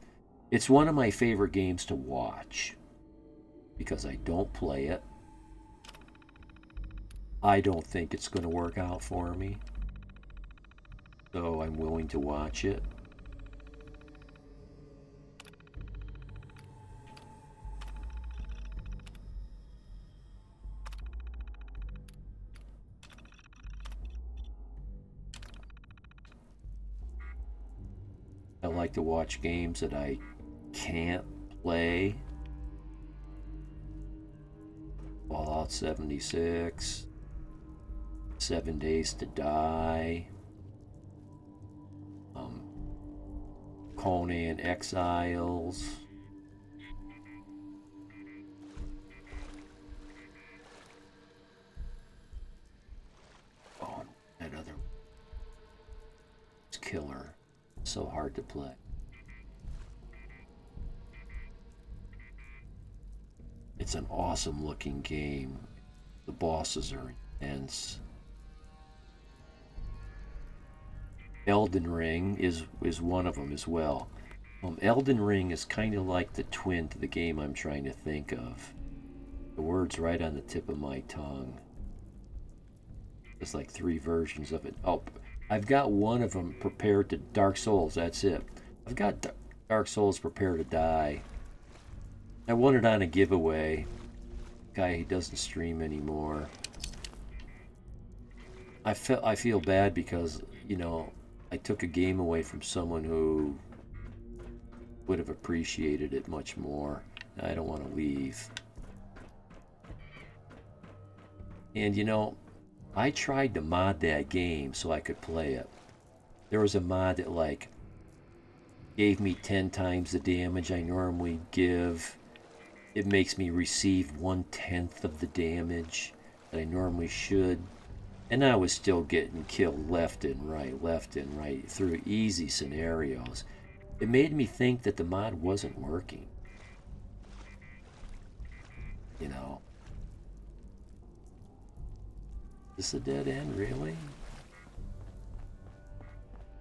It's one of my favorite games to watch because I don't play it. I don't think it's going to work out for me. So I'm willing to watch it. I like to watch games that I can't play. Fallout 76, 7 Days to Die, Conan Exiles. Oh, that other it's killer. So hard to play. It's an awesome looking game. The bosses are intense. Elden Ring is one of them as well. Elden Ring is kind of like the twin to the game I'm trying to think of. The word's right on the tip of my tongue. There's like 3 versions of it. Oh, I've got one of them prepared to Dark Souls. That's it. I've got Dark Souls Prepare to Die. I won it on a giveaway. Guy who doesn't stream anymore. I feel bad because, I took a game away from someone who would have appreciated it much more. I don't want to leave. And I tried to mod that game so I could play it. There was a mod that gave me 10 times the damage I normally give. It makes me receive 1/10 of the damage that I normally should. And I was still getting killed left and right through easy scenarios. It made me think that the mod wasn't working. Is this a dead end, really?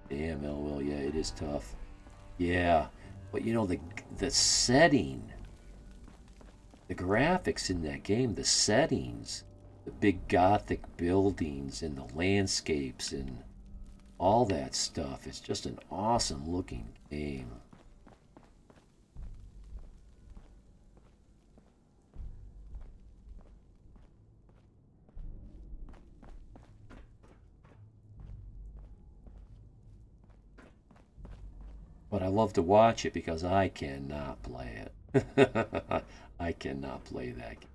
Damn, LOL, yeah, it is tough. Yeah, but the setting, the graphics in that game, the settings, the big gothic buildings and the landscapes and all that stuff, it's just an awesome looking game. But I love to watch it because I cannot play it. I cannot play that game.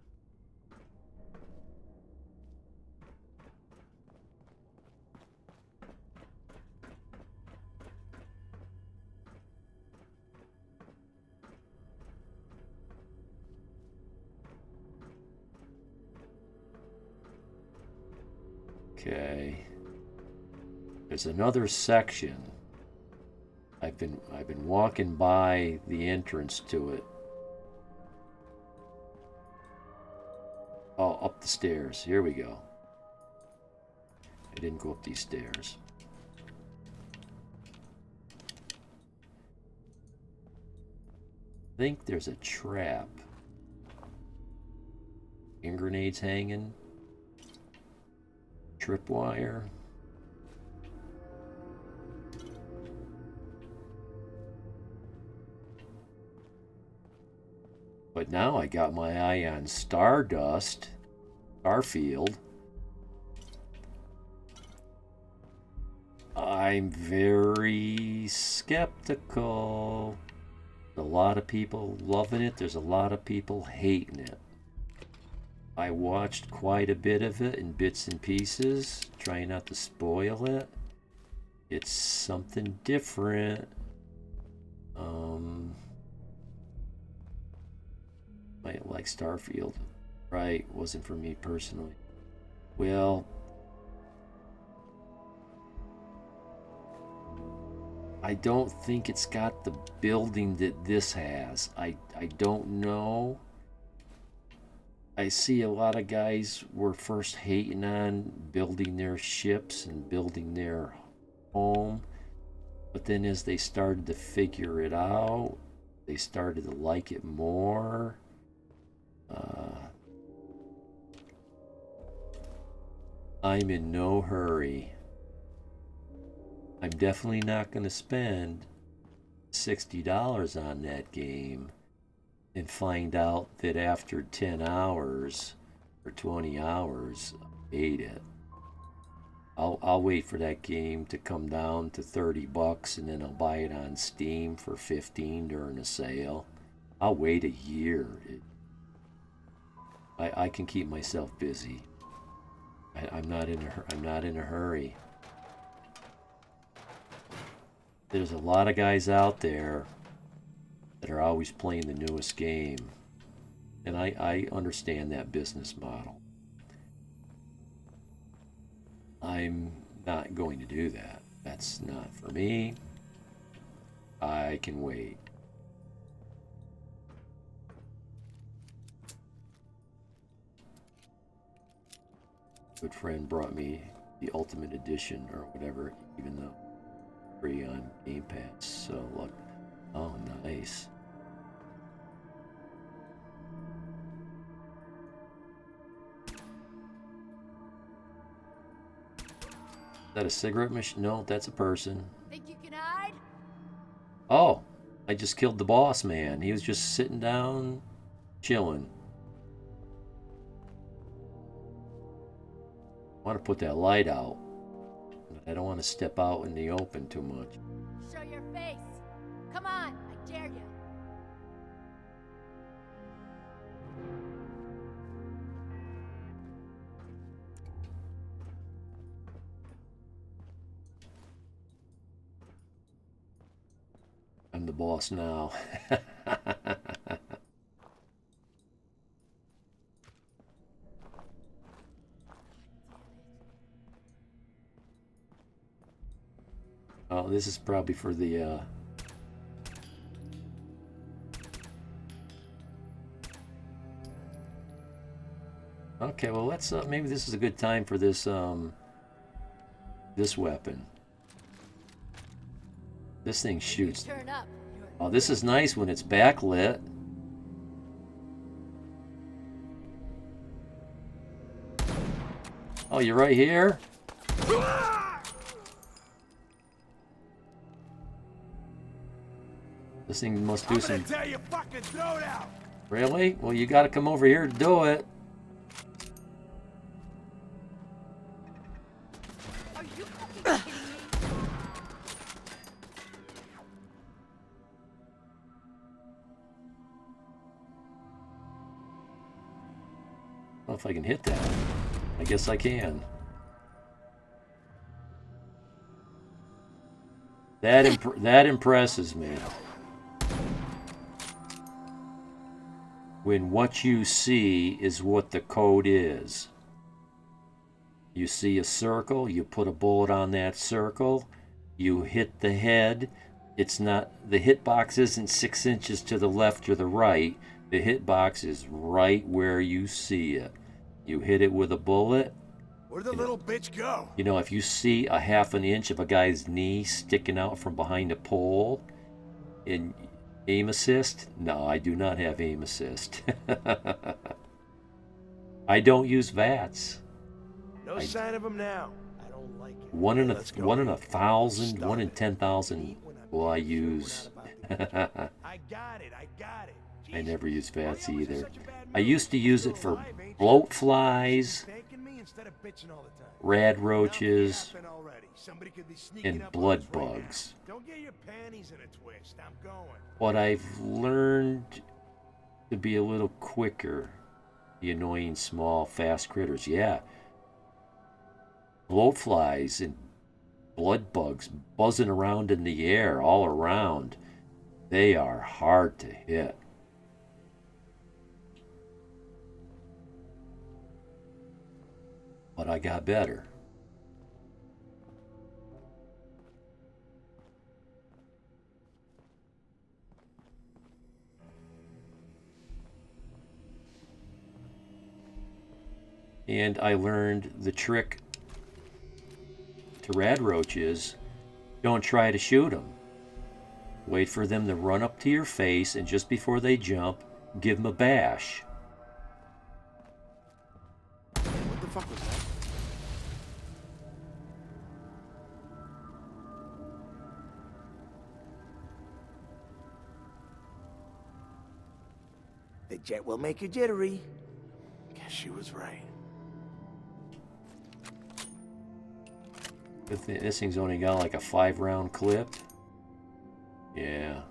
Okay. There's another section. I've been walking by the entrance to it. Oh, up the stairs. Here we go. I didn't go up these stairs. I think there's a trap. Hand grenades hanging. Tripwire. But now I got my eye on Starfield. I'm very skeptical. A lot of people loving it. There's a lot of people hating it. I watched quite a bit of it in bits and pieces, trying not to spoil it. It's something different. Might like Starfield. Right, wasn't for me personally. Well, I don't think it's got the building that this has. I don't know. I see a lot of guys were first hating on building their ships and building their home. But then as they started to figure it out, they started to like it more. I'm in no hurry. I'm definitely not going to spend $60 on that game and find out that after 10 hours or 20 hours, I hate it. I'll wait for that game to come down to $30 and then I'll buy it on Steam for $15 during a sale. I'll wait a year. I can keep myself busy. I'm not in a hurry. There's a lot of guys out there that are always playing the newest game, and I understand that business model. I'm not going to do that. That's not for me. I can wait. Good friend brought me the Ultimate Edition or whatever, even though free on Game Pass. So look, oh nice. Is that a cigarette machine? No, that's a person. Think you can hide? Oh, I just killed the boss man. He was just sitting down, chilling. I want to put that light out. I don't want to step out in the open too much. Show your face. Come on, I dare you. I'm the boss now. Oh, this is probably for the okay, well let's maybe this is a good time for this this weapon. This thing shoots. Turn up. Oh, this is nice when it's backlit. Oh, you're right here? This thing must do some... Tell you fucking throw it out. Really? Well, you gotta come over here to do it. Are you fucking kidding me? I don't know if I can hit that. I guess I can. That impresses me. When what you see is what the code is. You see a circle, you put a bullet on that circle, you hit the head. It's not, the hitbox isn't 6 inches to the left or the right. The hitbox is right where you see it. You hit it with a bullet. Where'd the little bitch go? You know, if you see a half an inch of a guy's knee sticking out from behind a pole in aim assist, no, I do not have aim assist. I don't use VATS. No sign of him now. I don't like it. One in a Let's go. 1,000, 1 in 10,000 will I use. I got it. I never use VATS either. I used to use it for bloat flies, rad roaches, and blood bugs. Don't get your panties in a twist. I'm going. But I've learned to be a little quicker. The annoying small fast critters. Yeah. Bloat flies and blood bugs buzzing around in the air all around. They are hard to hit. But I got better. And I learned the trick to rad roaches. Don't try to shoot them. Wait for them to run up to your face, and just before they jump, give them a bash. What the fuck was that? The jet will make you jittery. Guess she was right. This thing's only got like a 5-round clip. Yeah.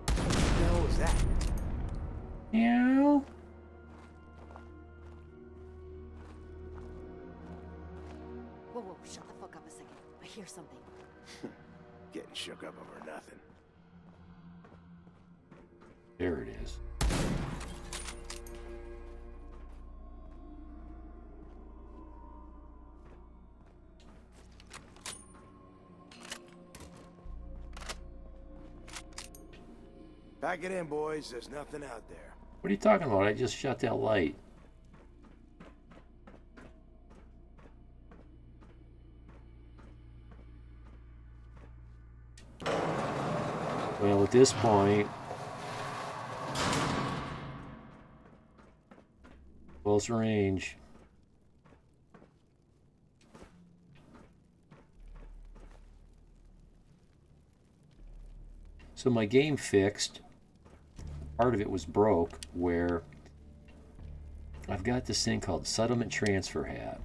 What the hell was that? Meow. Whoa, whoa, shut the fuck up a second. I hear something. Getting shook up over nothing. There it is. Pack it in, boys. There's nothing out there. What are you talking about? I just shut that light. Well, at this point, close range. So my game fixed. Part of it was broke, where I've got this thing called settlement transfer hat.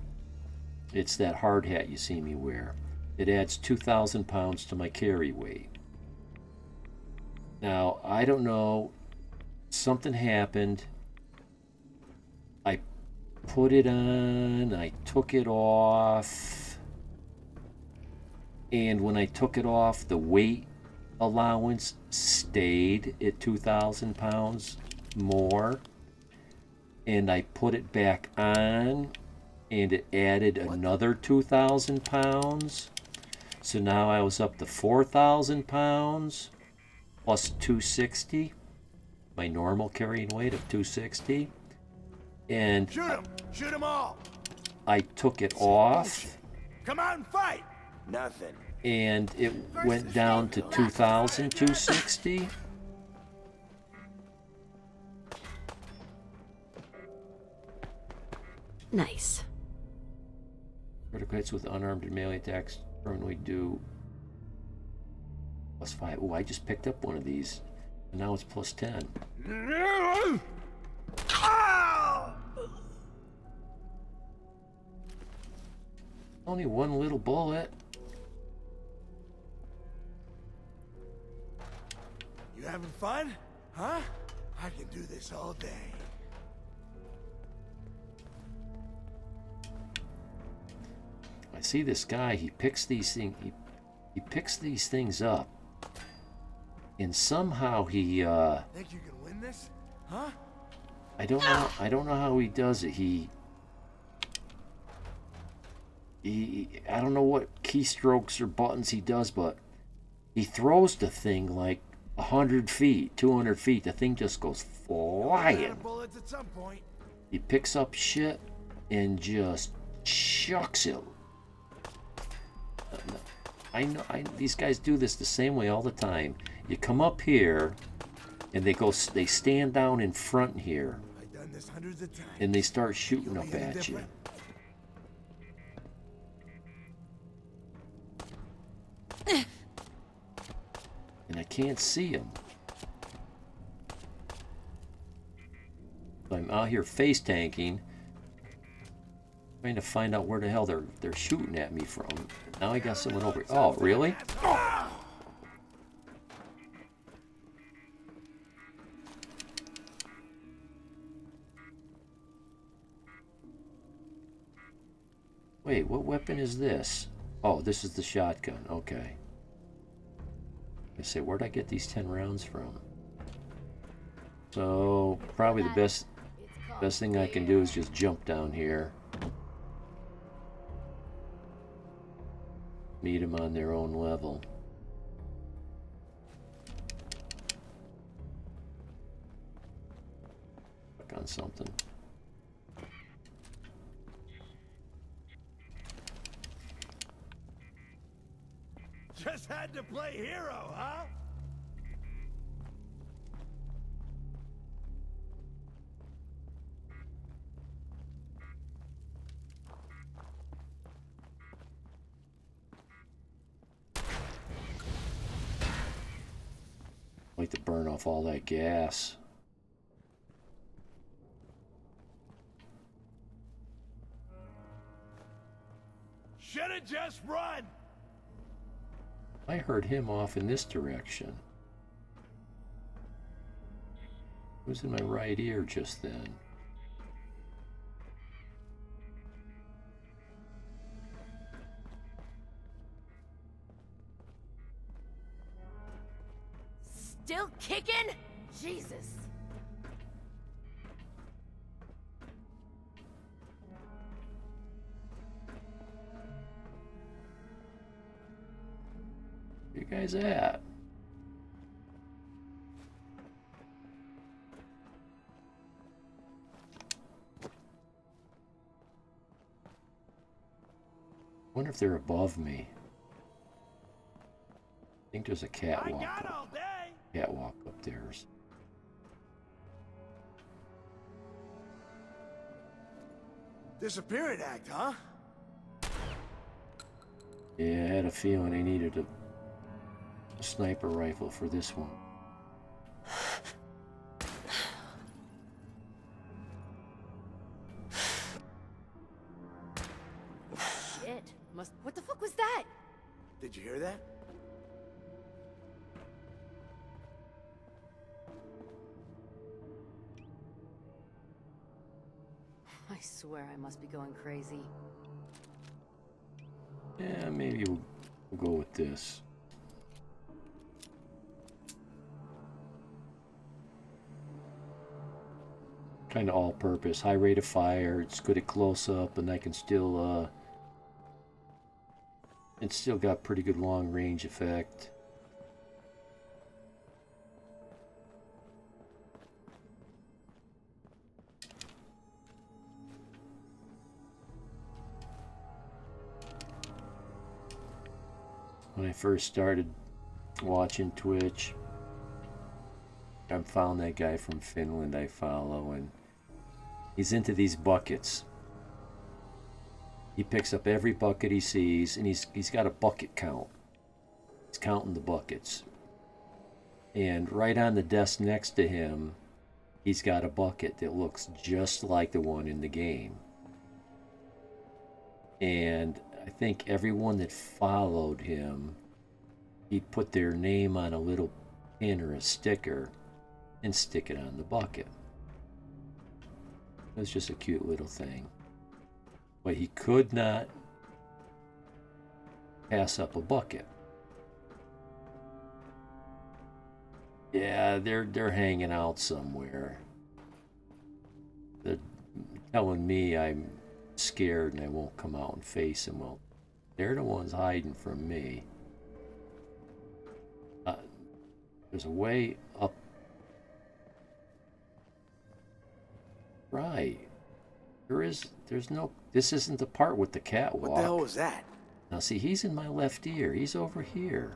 It's that hard hat you see me wear. It adds 2,000 pounds to my carry weight. Now, I don't know, something happened. I put it on, I took it off, and when I took it off, the weight allowance stayed at 2,000 pounds more, and I put it back on, and it added another 2,000 pounds. So now I was up to 4,000 pounds plus 260, my normal carrying weight of 260, and Shoot them! Shoot them all! I took it off, Come out and fight! Nothing. and it went down to 2,260. Nice. Critical hits with unarmed and melee attacks permanently do +5. Oh, I just picked up one of these, and now it's +10. Only one little bullet. You having fun? Huh? I can do this all day. I see this guy. He picks these things. He picks these things up, and somehow he. Think you can win this? Huh? I don't know. I don't know how he does it. He. I don't know what keystrokes or buttons he does, but he throws the thing like 100 feet, 200 feet. The thing just goes flying. Bullets at some point. He picks up shit and just chucks it. I know. These guys do this the same way all the time. You come up here, and they stand down in front here, I've done this hundreds of times. and they start shooting You'll up be any at you. different? And I can't see them. So I'm out here face tanking, trying to find out where the hell they're shooting at me from. Now I got someone over. Oh, really? Wait, what weapon is this? Oh, this is the shotgun. Okay. I say, where'd I get these 10 rounds from? So, probably the best thing I can do is just jump down here. Meet them on their own level. Click on something. Just had to play hero, huh? Like to burn off all that gas. Should've just run! I heard him off in this direction. It was in my right ear just then. Still kicking? Jesus. Where you guys at? Wonder if they're above me. I think there's a catwalk. I got all day! Catwalk up there. Disappearing act, huh? Yeah, I had a feeling I needed a sniper rifle for this one. Shit. What the fuck was that? Did you hear that? I swear I must be going crazy. Yeah, maybe we'll go with this. Kind of all-purpose. High rate of fire. It's good at close-up, and I can still, it's still got pretty good long-range effect. When I first started watching Twitch, I found that guy from Finland I follow, and he's into these buckets. He picks up every bucket he sees, and he's got a bucket count. He's counting the buckets. And right on the desk next to him, he's got a bucket that looks just like the one in the game. And I think everyone that followed him, he'd put their name on a little pin or a sticker and stick it on the bucket. It was just a cute little thing. But he could not pass up a bucket. Yeah, they're hanging out somewhere. They're telling me I'm scared and I won't come out and face them. Well, they're the ones hiding from me. There's a way up. Right. There's no, this isn't the part with the catwalk. What the hell was that? Now see, he's in my left ear. He's over here.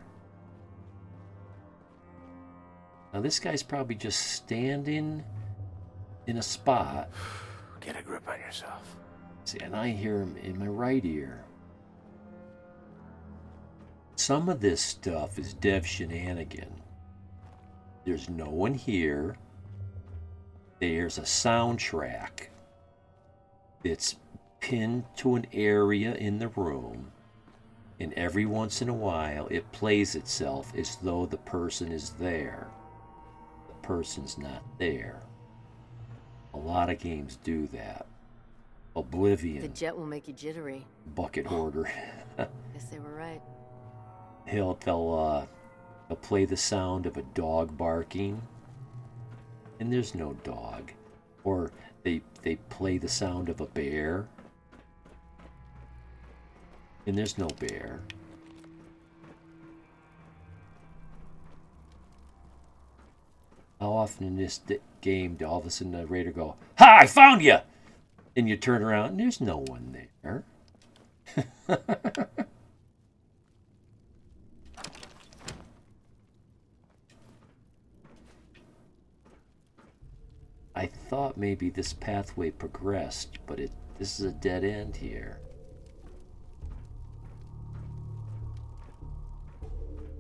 Now this guy's probably just standing in a spot. Get a grip on yourself. See, and I hear him in my right ear. Some of this stuff is dev shenanigan. There's no one here. There's a soundtrack that's pinned to an area in the room, and every once in a while it plays itself as though the person is there. The person's not there. A lot of games do that. The Oblivion. jet will make you jittery. Bucket hoarder. Guess they were right. They'll play the sound of a dog barking, and there's no dog. Or they play the sound of a bear, and there's no bear. How often in this game do all of a sudden the raider go, "Ha! I found you!" And you turn around and there's no one there. I thought maybe this pathway progressed, but this is a dead end here.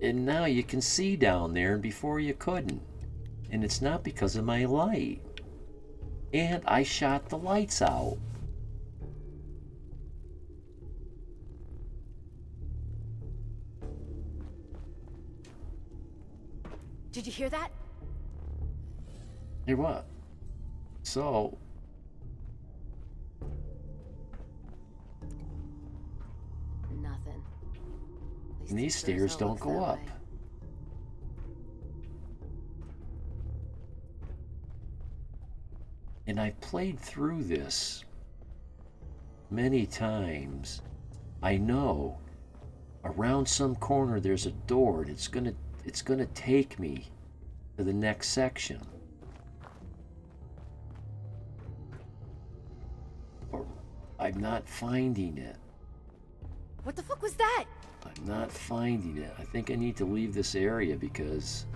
And now you can see down there, and before you couldn't. And it's not because of my light. And I shot the lights out. Did you hear that? Hear what? So, Nothing. At least and these it sure as stairs hell don't looks go that up. way. And I played through this many times. I know around some corner there's a door, and it's gonna take me to the next section. Or I'm not finding it. What the fuck was that? I'm not finding it. I think I need to leave this area because...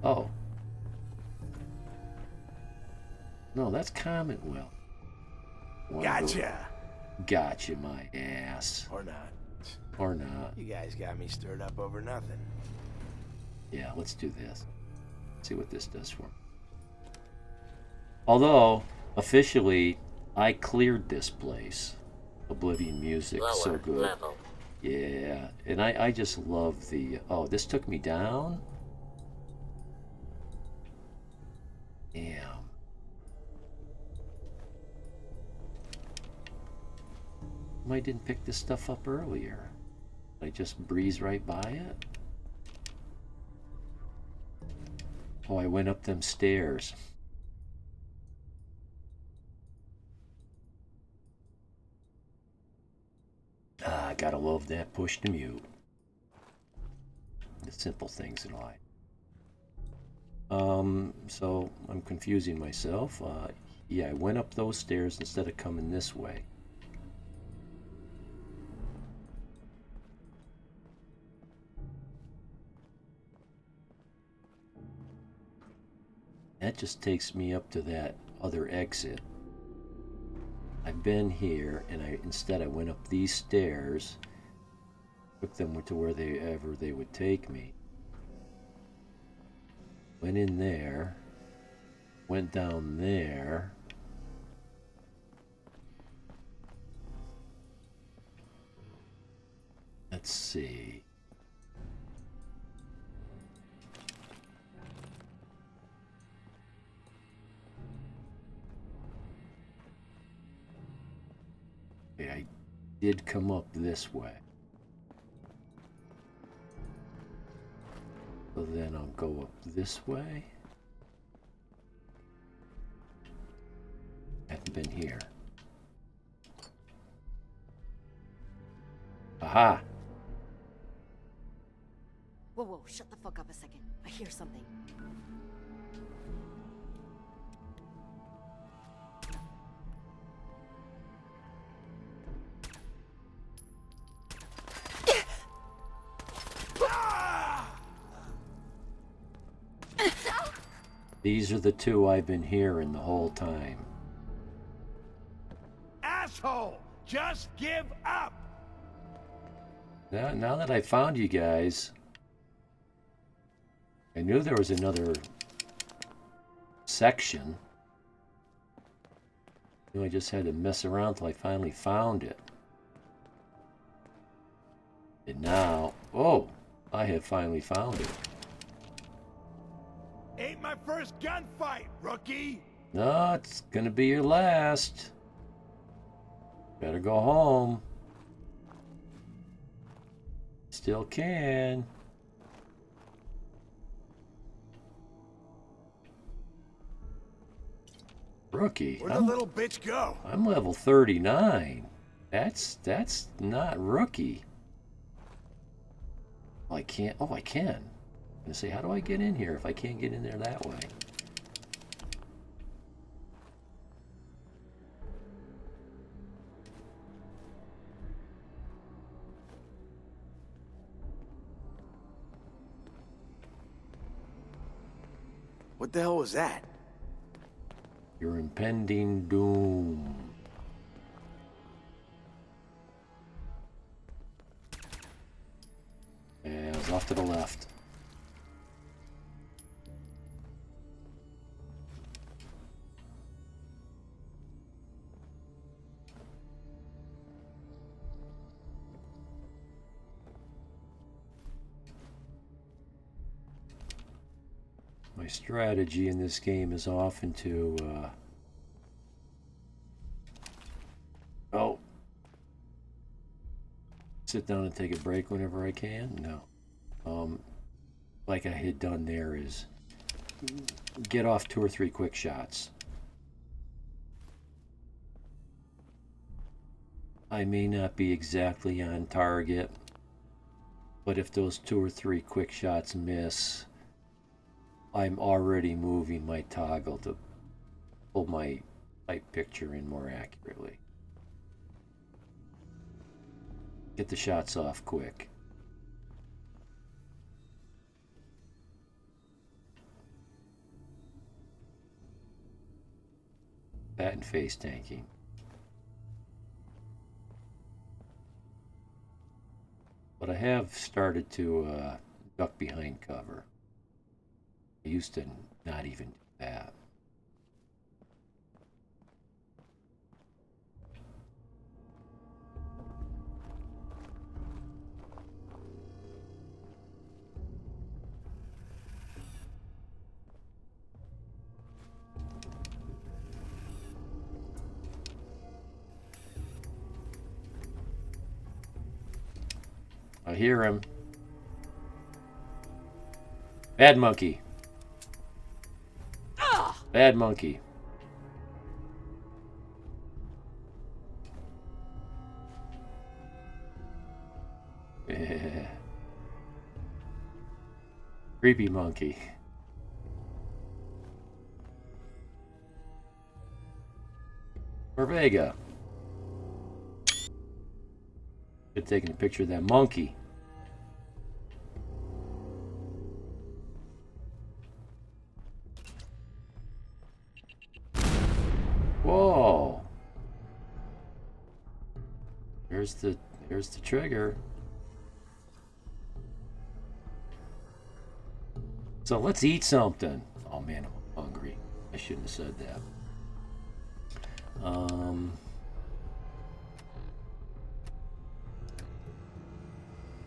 Oh. No, that's Commonwealth. Gotcha! Gotcha, my ass. Or not. Or not. You guys got me stirred up over nothing. Yeah, let's do this. See what this does for me. Although, officially, I cleared this place. Oblivion music, so good. Level. Yeah, and I just love the... Oh, this took me down? Damn. I didn't pick this stuff up earlier. I just breeze right by it? Oh, I went up them stairs. Ah, gotta love that push to mute. The simple things in life. So I'm confusing myself. Yeah, I went up those stairs instead of coming this way. That just takes me up to that other exit. I've been here, and instead I went up these stairs, took them to wherever they would take me. Went in there, went down there. Let's see. Okay, I did come up this way. So then I'll go up this way. Haven't been here. Aha! Whoa, whoa, shut the fuck up a second. I hear something. These are the two I've been hearing the whole time. Asshole! Just give up! Now that I found you guys, I knew there was another section. I just had to mess around till I finally found it. And now, oh, I have finally found it. Ain't my first gunfight, rookie! No, it's gonna be your last. Better go home. Still can. Rookie. Where'd the little bitch go? I'm level 39. That's not rookie. I can't. Oh, I can. I'm gonna say, how do I get in here if I can't get in there that way? What the hell was that? Your impending doom. Yeah, it was off to the left. My strategy in this game is often to sit down and take a break whenever I can. No, like I had done there, is get off 2 or 3 quick shots. I may not be exactly on target, but if those 2 or 3 quick shots miss, I'm already moving my toggle to pull my sight picture in more accurately. Get the shots off quick. That and face tanking. But I have started to duck behind cover. I used to not even do that. I hear him. Bad monkey. Bad monkey. Creepy monkey. Vega. Good taking a picture of that monkey. Whoa. Here's the trigger. So let's eat something. Oh man, I'm hungry. I shouldn't have said that.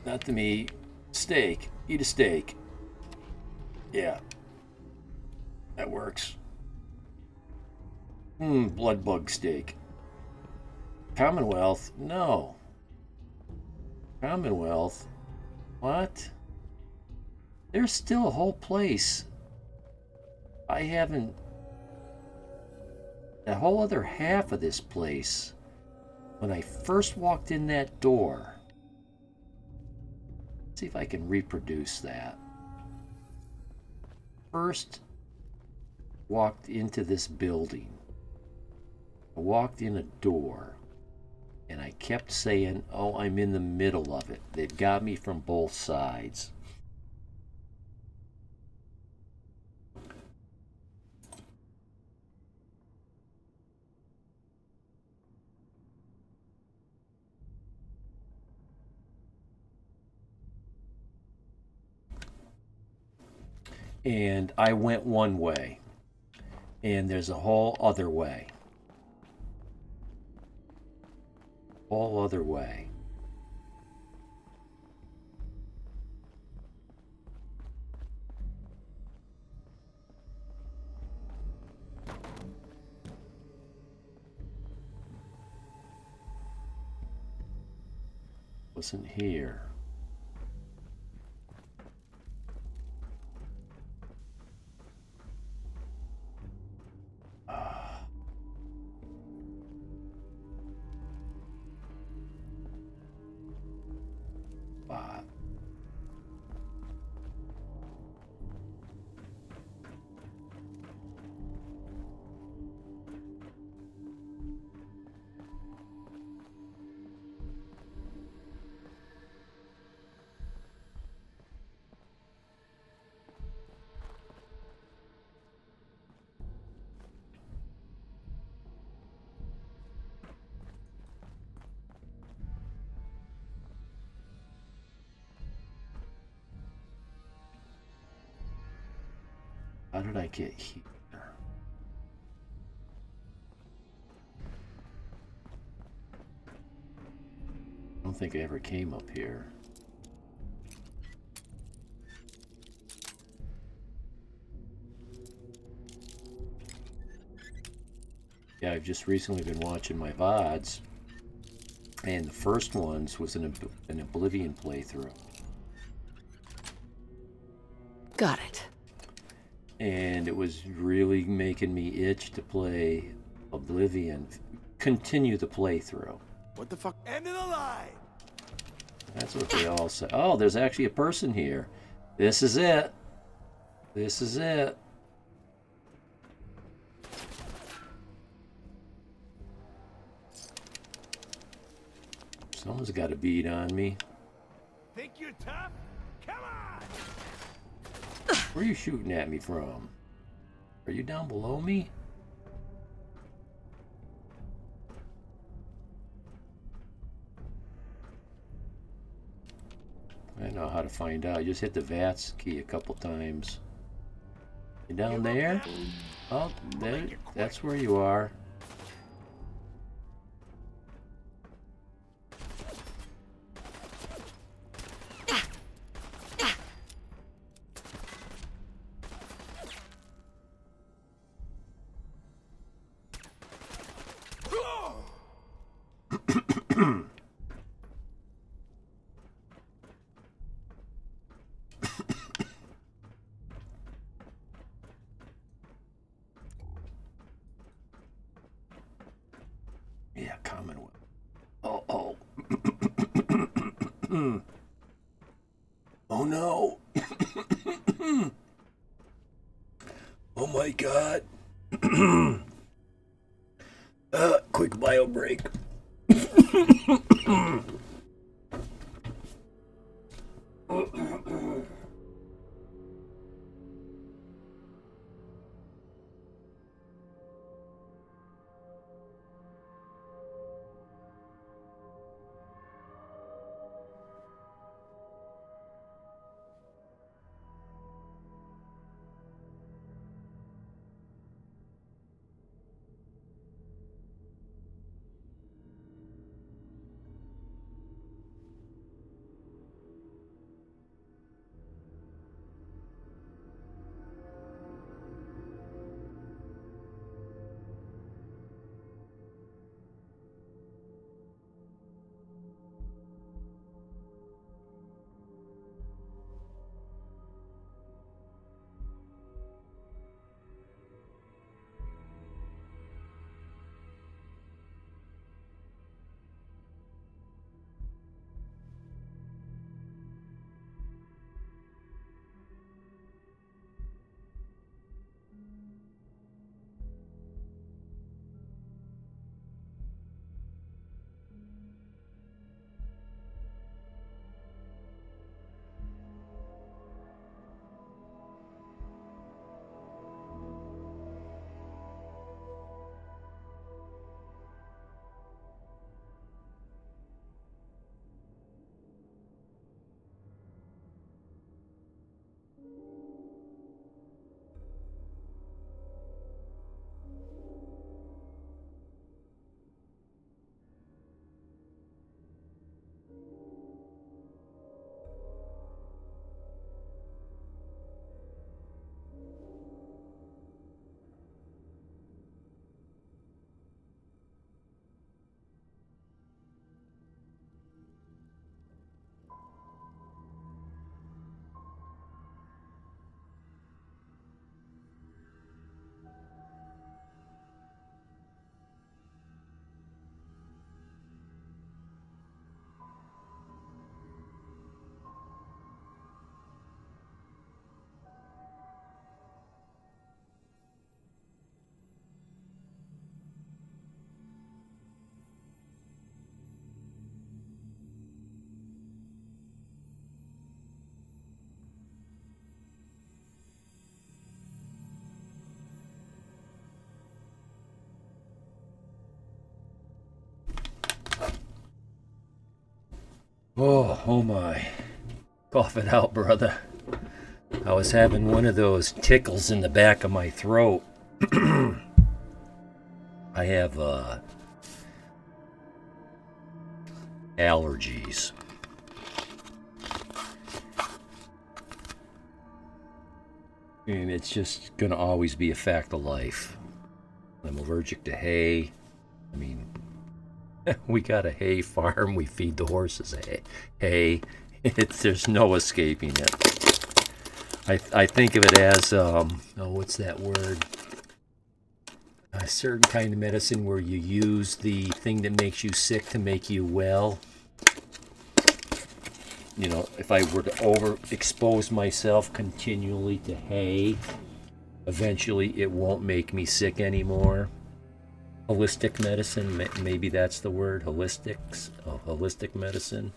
Not the meat. Steak. Eat a steak. Yeah. That works. Blood bug steak. Commonwealth? No. Commonwealth? What? There's still a whole place. I haven't... The whole other half of this place. When I first walked in that door... Let's see if I can reproduce that. First walked into this building. I walked in a door, and I kept saying, oh, I'm in the middle of it. They've got me from both sides. And I went one way, and there's a whole other way. Whole other way. Wasn't here. Wow. How did I get here? I don't think I ever came up here. Yeah, I've just recently been watching my VODs, and the first ones was an Oblivion playthrough. Got it. And it was really making me itch to play Oblivion, continue the playthrough. What the fuck? End of the line. That's what they all say. Oh, there's actually a person here. This is it. This is it. Someone's got a bead on me. Think you're tough? Come on! Where are you shooting at me from? Are you down below me? I know how to find out. You just hit the VATS key a couple times. You down there? Oh, there, that's where you are. Yeah, Commonwealth. Oh, oh. Oh no. Oh my god. Quick bio break. Oh my. Cough it out, brother. I was having one of those tickles in the back of my throat. I have allergies. And it's just going to always be a fact of life. I'm allergic to hay. I mean, we got a hay farm. We feed the horses hay. There's no escaping it. I think of it as, what's that word? A certain kind of medicine where you use the thing that makes you sick to make you well. You know, if I were to overexpose myself continually to hay, eventually it won't make me sick anymore. Holistic medicine, maybe that's the word, holistic medicine,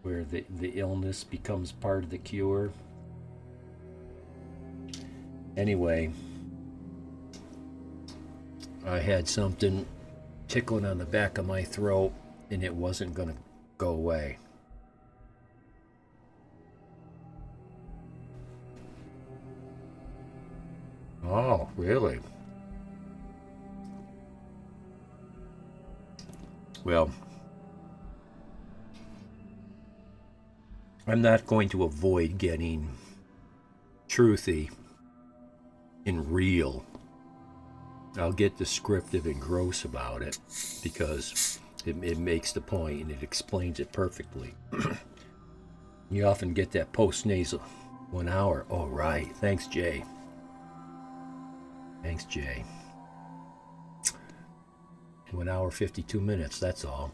where the illness becomes part of the cure. Anyway, I had something tickling on the back of my throat, and it wasn't going to go away. Oh, really? Well, I'm not going to avoid getting truthy and real. I'll get descriptive and gross about it because it makes the point and it explains it perfectly. You often get that post-nasal 1 hour. Oh, right. Thanks, Jay. Thanks, Jay. 1 hour, 52 minutes, that's all.